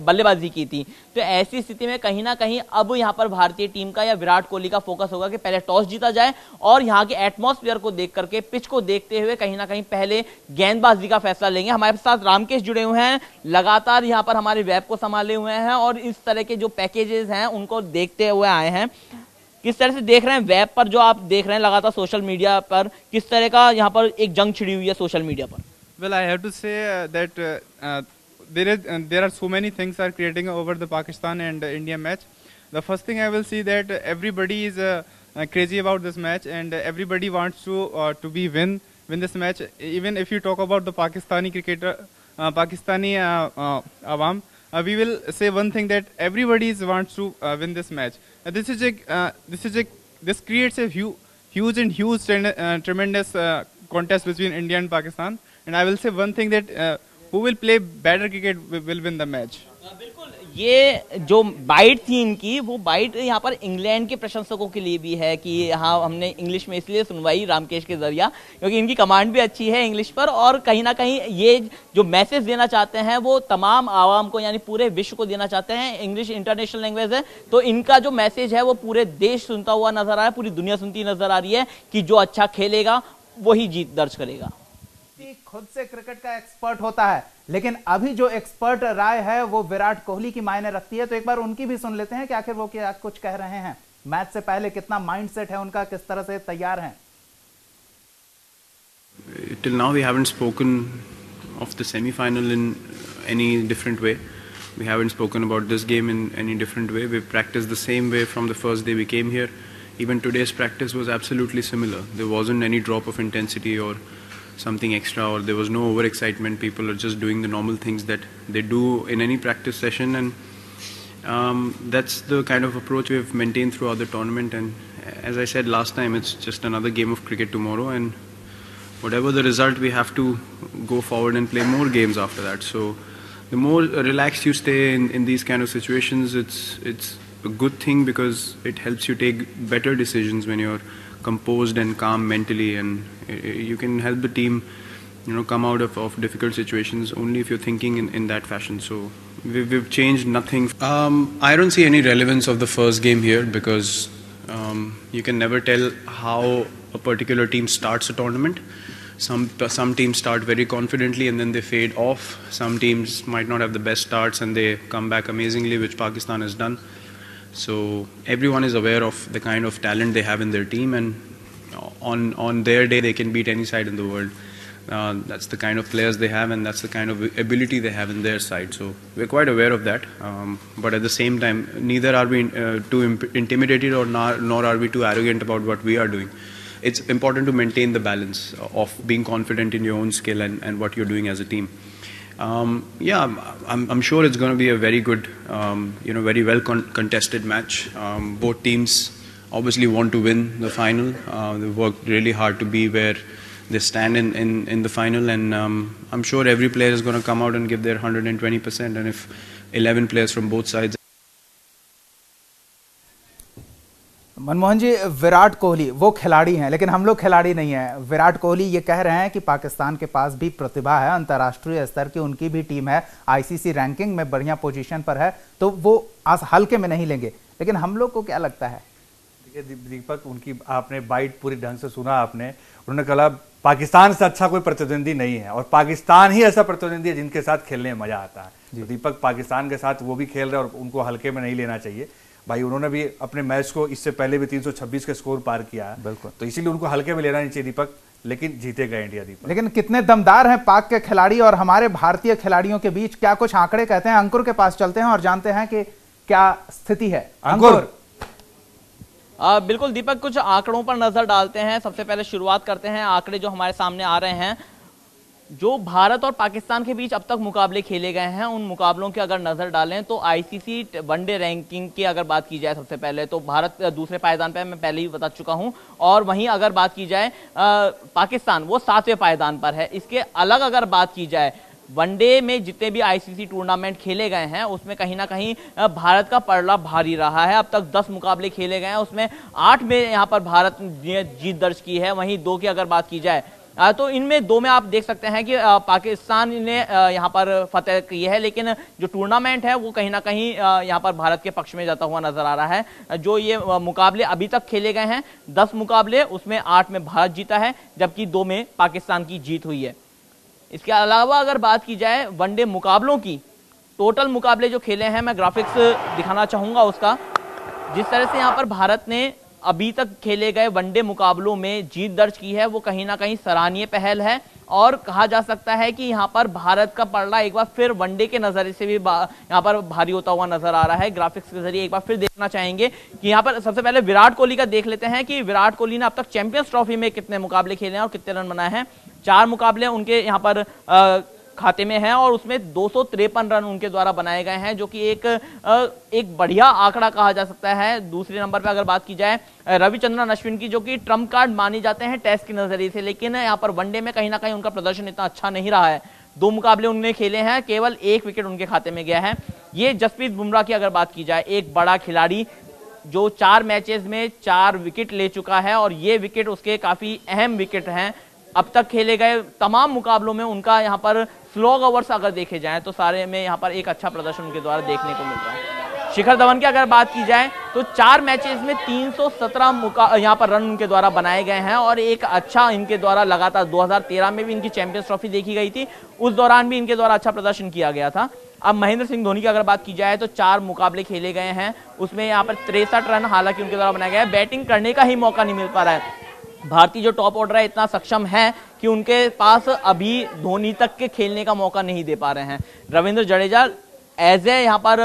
बल्लेबाजी की थी। तो ऐसी स्थिति में कहीं ना कहीं अब यहाँ पर भारतीय टीम का या विराट कोहली का फोकस होगा कि पहले टॉस जीता जाए और यहाँ के एटमॉस्फेयर को देख करके, पिच को देखते हुए कहीं ना कहीं पहले गेंदबाजी का फैसला लेंगे। हमारे साथ रामकेश जुड़े हुए हैं, लगातार यहाँ पर हमारे वेब को संभाले हुए हैं और इस तरह के जो पैकेजेस हैं उनको देखते हुए आए हैं। किस तरह से देख रहे हैं वेब पर, जो आप देख रहे हैं लगातार सोशल मीडिया पर, किस तरह का यहाँ पर एक जंग छिड़ी हुई है सोशल मीडिया पर? Well, I have to say that there are so many things are creating over the Pakistan and India match. The first thing I will see that everybody is crazy about this match and everybody wants to win this match. Even if you talk about the Pakistani cricketer, Pakistani awam, we will say one thing that everybody wants to win this match. This creates a huge tremendous contest between India and Pakistan. And I will say one thing that who will play better cricket will win the match. बिल्कुल, ये जो bite थी इनकी, वो bite यहाँ पर England के प्रशंसकों के लिए भी है कि हाँ, हमने इंग्लिश में इसलिए सुनवाई रामकेश के जरिया क्योंकि इनकी कमांड भी अच्छी है इंग्लिश पर और कहीं ना कहीं ये जो मैसेज देना चाहते हैं वो तमाम आवाम को यानी पूरे विश्व को देना चाहते हैं। इंग्लिश इंटरनेशनल लैंग्वेज है तो इनका जो मैसेज है वो पूरे देश सुनता हुआ नजर आ रहा है, पूरी दुनिया सुनती नजर आ रही है कि जो अच्छा खेलेगा वही जीत दर्ज करेगा। खुद से क्रिकेट का एक्सपर्ट होता है, लेकिन अभी जो एक्सपर्ट राय है वो विराट कोहली की मायने रखती है। तो एक बार उनकी भी सुन लेते हैं कि आखिर वो क्या कुछ कह रहे हैं, मैच से पहले कितना माइंडसेट है उनका, किस तरह से तैयार हैं। Till now we haven't spoken of the semi-final in any different way. We haven't spoken about this game in any different way. We practiced the same way from the first day we came here. even today's practice was absolutely similar. There wasn't any drop of intensity or something extra, or there was no overexcitement. People are just doing the normal things that they do in any practice session, and that's the kind of approach we've maintained throughout the tournament. And as I said last time, it's just another game of cricket tomorrow, and whatever the result, we have to go forward and play more games after that. So the more relaxed you stay in these kind of situations, it's a good thing, because it helps you take better decisions when you're composed and calm mentally, and you can help the team, come out of difficult situations only if you're thinking in that fashion. So we've changed nothing. I don't see any relevance of the first game here, because you can never tell how a particular team starts a tournament. Some teams start very confidently and then they fade off. Some teams might not have the best starts and they come back amazingly, which Pakistan has done. So everyone is aware of the kind of talent they have in their team, and on their day they can beat any side in the world. That's the kind of players they have, and that's the kind of ability they have in their side. So we're quite aware of that. But at the same time, neither are we too intimidated, nor are we too arrogant about what we are doing. It's important to maintain the balance of being confident in your own skill and what you're doing as a team. I'm sure it's going to be a very good, very well contested match. Both teams obviously want to win the final. They've worked really hard to be where they stand in the final, and I'm sure every player is going to come out and give their 120%. And if 11 players from both sides. Manmohan जी, विराट कोहली वो खिलाड़ी हैं, लेकिन हम लोग खिलाड़ी नहीं हैं। विराट कोहली ये कह रहे हैं कि पाकिस्तान के पास भी प्रतिभा है, अंतर्राष्ट्रीय स्तर की उनकी भी टीम है, आईसीसी रैंकिंग में बढ़िया पोजीशन पर है, तो वो हल्के में नहीं लेंगे। लेकिन हम लोग को क्या लगता है? देखिए दीपक, उनकी आपने बाइट पूरी ढंग से सुना आपने। उन्होंने कहा पाकिस्तान से अच्छा कोई प्रतिद्वंदी नहीं है, और पाकिस्तान ही ऐसा प्रतिद्वंदी है जिनके साथ खेलने में मजा आता है। तो दीपक, पाकिस्तान के साथ वो भी खेल रहे हैं और उनको हल्के में नहीं लेना चाहिए भाई। उन्होंने भी अपने मैच को इससे पहले भी 326 के स्कोर पार किया है, बिल्कुल, तो इसीलिए उनको हल्के में लेना नहीं चाहिए दीपक। लेकिन जीतेगा इंडिया दीपक। लेकिन कितने दमदार हैं पाक के खिलाड़ी और हमारे भारतीय खिलाड़ियों के बीच, क्या कुछ आंकड़े कहते हैं? अंकुर के पास चलते हैं और जानते हैं कि क्या स्थिति है। अंकुर। बिल्कुल दीपक, कुछ आंकड़ों पर नजर डालते हैं। सबसे पहले शुरुआत करते हैं आंकड़े जो हमारे सामने आ रहे हैं। जो भारत और पाकिस्तान के बीच अब तक मुकाबले खेले गए हैं, उन मुकाबलों की अगर नजर डालें तो आईसीसी वनडे रैंकिंग की अगर बात की जाए, सबसे पहले तो भारत दूसरे पायदान पर, मैं पहले ही बता चुका हूं, और वहीं अगर बात की जाए पाकिस्तान वो 7वें पायदान पर है। इसके अलग अगर बात की जाए, वनडे में जितने भी आईसीसी टूर्नामेंट खेले गए हैं उसमें कहीं ना कहीं भारत का पलड़ा भारी रहा है। अब तक 10 मुकाबले खेले गए हैं, उसमें 8 में यहाँ पर भारत ने जीत दर्ज की है। वहीं 2 की अगर बात की जाए तो इनमें 2 में आप देख सकते हैं कि पाकिस्तान ने यहाँ पर फतेह की है, लेकिन जो टूर्नामेंट है वो कहीं ना कहीं यहाँ पर भारत के पक्ष में जाता हुआ नजर आ रहा है। जो ये मुकाबले अभी तक खेले गए हैं, 10 मुकाबले, उसमें 8 में भारत जीता है, जबकि 2 में पाकिस्तान की जीत हुई है। इसके अलावा अगर बात की जाए वनडे मुकाबलों की, टोटल मुकाबले जो खेले हैं, मैं ग्राफिक्स दिखाना चाहूंगा उसका। जिस तरह से यहाँ पर भारत ने अभी तक खेले गए वनडे मुकाबलों में जीत दर्ज की है, वो कहीं ना कहीं सराहनीय पहल है, और कहा जा सकता है कि यहाँ पर भारत का पलड़ा एक बार फिर वनडे के नजरिए से भी यहाँ पर भारी होता हुआ नजर आ रहा है। ग्राफिक्स के जरिए एक बार फिर देखना चाहेंगे कि यहाँ पर सबसे पहले विराट कोहली का देख लेते हैं कि विराट कोहली ने अब तक चैंपियंस ट्रॉफी में कितने मुकाबले खेले हैं और कितने रन बनाए हैं। 4 मुकाबले उनके यहाँ पर खाते में है, और उसमें 253 रन उनके द्वारा बनाए गए हैं, जो कि एक बढ़िया आंकड़ा कहा जा सकता है। दूसरे नंबर पर अगर बात की जाए रविचंद्रन अश्विन की, जो कि ट्रम्प कार्ड मानी जाते हैं टेस्ट के नजरिए से, लेकिन यहाँ पर वनडे में कहीं ना कहीं उनका प्रदर्शन इतना अच्छा नहीं रहा है। 2 मुकाबले उन्होंने खेले हैं, केवल 1 विकेट उनके खाते में गया है। ये जसप्रीत बुमराह की अगर बात की जाए, एक बड़ा खिलाड़ी जो 4 मैचेस में 4 विकेट ले चुका है, और ये विकेट उसके काफी अहम विकेट हैं। अब तक खेले गए तमाम मुकाबलों में उनका यहाँ पर स्लॉग ओवर्स अगर देखे जाएं तो सारे में यहाँ पर एक अच्छा प्रदर्शन उनके द्वारा देखने को मिल रहा है। शिखर धवन की अगर बात की जाए तो 4 मैचेस में 317 यहाँ पर रन उनके द्वारा बनाए गए हैं, और एक अच्छा इनके द्वारा लगातार 2013 में भी इनकी चैंपियंस ट्रॉफी देखी गई थी, उस दौरान भी इनके द्वारा अच्छा प्रदर्शन किया गया था। अब महेंद्र सिंह धोनी की अगर बात की जाए तो 4 मुकाबले खेले गए हैं, उसमें यहाँ पर 63 रन हालांकि उनके द्वारा बनाया गया है। बैटिंग करने का ही मौका नहीं मिल पा रहा है। भारतीय जो टॉप ऑर्डर है इतना सक्षम है कि उनके पास अभी धोनी तक के खेलने का मौका नहीं दे पा रहे हैं। रविंद्र जडेजा एज ए यहाँ पर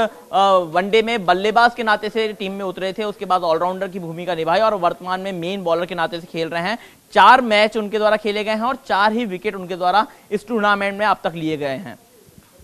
वनडे में बल्लेबाज के नाते से टीम में उतरे थे, उसके बाद ऑलराउंडर की भूमिका निभाई और वर्तमान में मेन बॉलर के नाते से खेल रहे हैं। 4 मैच उनके द्वारा खेले गए हैं और 4 ही विकेट उनके द्वारा इस टूर्नामेंट में अब तक लिए गए हैं।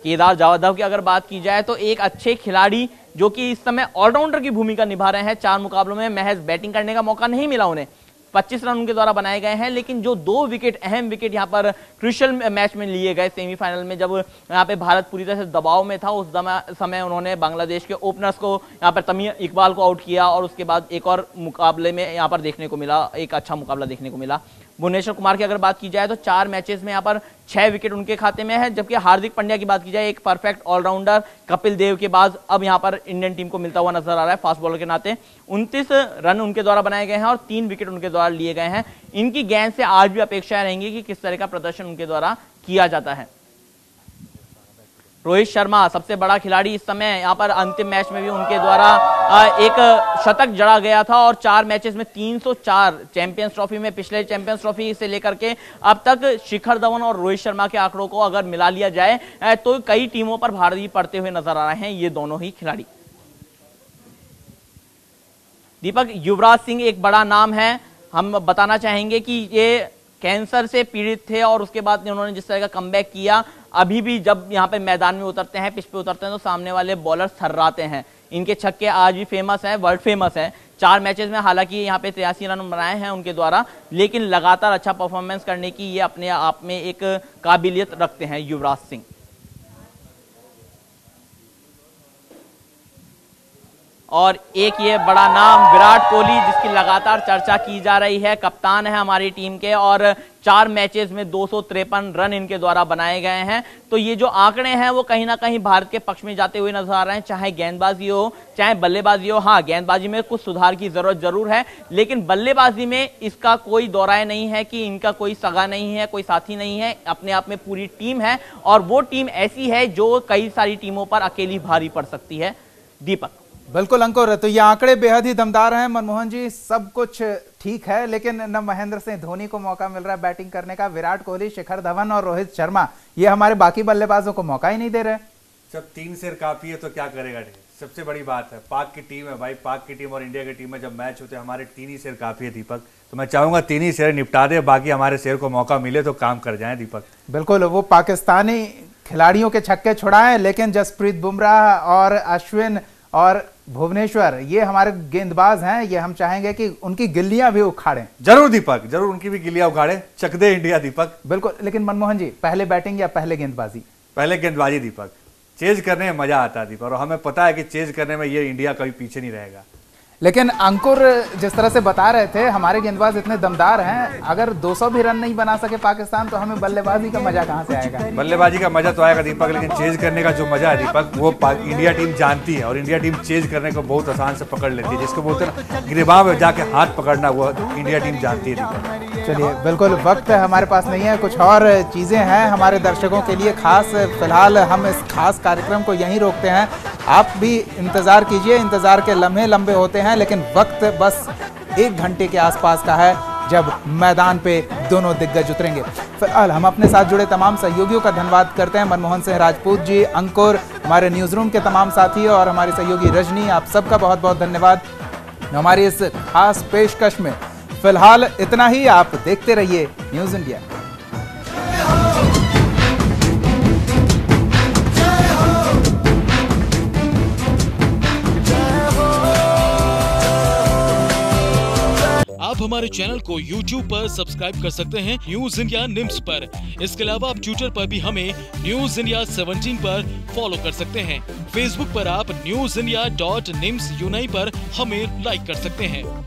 केदार जाधव की अगर बात की जाए तो एक अच्छे खिलाड़ी जो कि इस समय ऑलराउंडर की भूमिका निभा रहे हैं। 4 मुकाबलों में महज बैटिंग करने का मौका नहीं मिला उन्हें, 25 रन उनके द्वारा बनाए गए हैं, लेकिन जो 2 विकेट अहम विकेट यहाँ पर क्रूशियल मैच में लिए गए सेमीफाइनल में, जब यहाँ पे भारत पूरी तरह से दबाव में था, उस समय उन्होंने बांग्लादेश के ओपनर्स को यहाँ पर तमीम इकबाल को आउट किया और उसके बाद एक और मुकाबले में यहाँ पर देखने को मिला, एक अच्छा मुकाबला देखने को मिला। भुवनेश्वर कुमार की अगर बात की जाए तो 4 मैचेस में यहाँ पर 6 विकेट उनके खाते में है, जबकि हार्दिक पांड्या की बात की जाए एक परफेक्ट ऑलराउंडर कपिल देव के बाद अब यहाँ पर इंडियन टीम को मिलता हुआ नजर आ रहा है फास्ट बॉलर के नाते। 29 रन उनके द्वारा बनाए गए हैं और 3 विकेट उनके द्वारा लिए गए हैं। इनकी गेंद से आज भी अपेक्षाएं रहेंगी कि किस तरह का प्रदर्शन उनके द्वारा किया जाता है। रोहित शर्मा सबसे बड़ा खिलाड़ी इस समय, यहाँ पर अंतिम मैच में भी उनके द्वारा एक शतक जड़ा गया था और 4 मैचेस में 304 चैंपियंस ट्रॉफी में, पिछले चैंपियंस ट्रॉफी से लेकर के अब तक शिखर धवन और रोहित शर्मा के आंकड़ों को अगर मिला लिया जाए तो कई टीमों पर भारी पड़ते हुए नजर आ रहे हैं ये दोनों ही खिलाड़ी। दीपक, युवराज सिंह एक बड़ा नाम है, हम बताना चाहेंगे कि ये कैंसर से पीड़ित थे और उसके बाद उन्होंने जिस तरह का कमबैक किया, अभी भी जब यहाँ पे मैदान में उतरते हैं, पिच पे उतरते हैं तो सामने वाले बॉलर थर्राते हैं। इनके छक्के आज भी फेमस हैं, वर्ल्ड फेमस हैं। 4 मैचेस में हालांकि यहाँ पे 83 रन बनाए हैं उनके द्वारा, लेकिन लगातार अच्छा परफॉर्मेंस करने की ये अपने आप में एक काबिलियत रखते हैं युवराज सिंह। और एक ये बड़ा नाम विराट कोहली, जिसकी लगातार चर्चा की जा रही है, कप्तान है हमारी टीम के और 4 मैचेस में 253 रन इनके द्वारा बनाए गए हैं। तो ये जो आंकड़े हैं वो कहीं ना कहीं भारत के पक्ष में जाते हुए नजर आ रहे हैं, चाहे गेंदबाजी हो चाहे बल्लेबाजी हो। हाँ, गेंदबाजी में कुछ सुधार की जरूरत जरूर है, लेकिन बल्लेबाजी में इसका कोई दौराय नहीं है कि इनका कोई सगा नहीं है, कोई साथी नहीं है, अपने आप में पूरी टीम है और वो टीम ऐसी है जो कई सारी टीमों पर अकेली भारी पड़ सकती है। दीपक। बिल्कुल अंकुर, तो ये आंकड़े बेहद ही दमदार हैं मनमोहन जी, सब कुछ ठीक है, लेकिन न महेंद्र सिंह धोनी को मौका मिल रहा है बैटिंग करने का, विराट कोहली, शिखर धवन और रोहित शर्मा ये हमारे बाकी बल्लेबाजों को मौका ही नहीं दे रहे। जब 3 शेर काफी है तो क्या करेगा। सबसे बड़ी बात है पाक की टीम है भाई, पाक की टीम और इंडिया की टीम में जब मैच होते हैं हमारे 3 ही शेर काफी है दीपक। तो मैं चाहूंगा 3 ही शेर निपटा दे, बाकी हमारे शेर को मौका मिले तो काम कर जाए दीपक। बिल्कुल, वो पाकिस्तानी खिलाड़ियों के छक्के छुड़ाएं, लेकिन जसप्रीत बुमराह और अश्विन और भुवनेश्वर ये हमारे गेंदबाज हैं, ये हम चाहेंगे कि उनकी गिल्लियां भी उखाड़ें। जरूर दीपक, जरूर उनकी भी गिल्लियां उखाड़े, चक दे इंडिया दीपक। बिल्कुल, लेकिन मनमोहन जी पहले बैटिंग या पहले गेंदबाजी? पहले गेंदबाजी दीपक, चेज करने में मजा आता है दीपक, और हमें पता है कि चेज करने में ये इंडिया कभी पीछे नहीं रहेगा। लेकिन अंकुर जिस तरह से बता रहे थे हमारे गेंदबाज इतने दमदार हैं, अगर 200 भी रन नहीं बना सके पाकिस्तान तो हमें बल्लेबाजी का मजा कहां से आएगा? बल्लेबाजी का मजा तो आएगा दीपक, लेकिन चेज करने का जो मजा है दीपक वो इंडिया टीम जानती है, और इंडिया टीम चेज करने को बहुत आसान से पकड़ लेती है, जिसको बोलते हैं गिरबां में जाके हाथ पकड़ना, वो इंडिया टीम जानती है दीपक। चलिए, बिल्कुल वक्त हमारे पास नहीं है, कुछ और चीजें हैं हमारे दर्शकों के लिए खास। फिलहाल हम इस खास कार्यक्रम को यहीं रोकते हैं, आप भी इंतजार कीजिए, इंतजार के लम्हे लंबे होते हैं, लेकिन वक्त बस 1 घंटे के आसपास का है जब मैदान पे दोनों दिग्गज उतरेंगे। फिलहाल हम अपने साथ जुड़े तमाम सहयोगियों का धन्यवाद करते हैं, मनमोहन सिंह राजपूत जी, अंकुर, हमारे न्यूज रूम के तमाम साथी और हमारी सहयोगी रजनी, आप सबका बहुत बहुत धन्यवाद हमारी इस खास पेशकश में। फिलहाल इतना ही, आप देखते रहिए न्यूज इंडिया। आप हमारे चैनल को YouTube पर सब्सक्राइब कर सकते हैं न्यूज इंडिया निम्स पर। इसके अलावा आप ट्विटर पर भी हमें न्यूज इंडिया 17 पर फॉलो कर सकते हैं। फेसबुक पर आप newsindia.nimsuni पर हमें लाइक कर सकते हैं।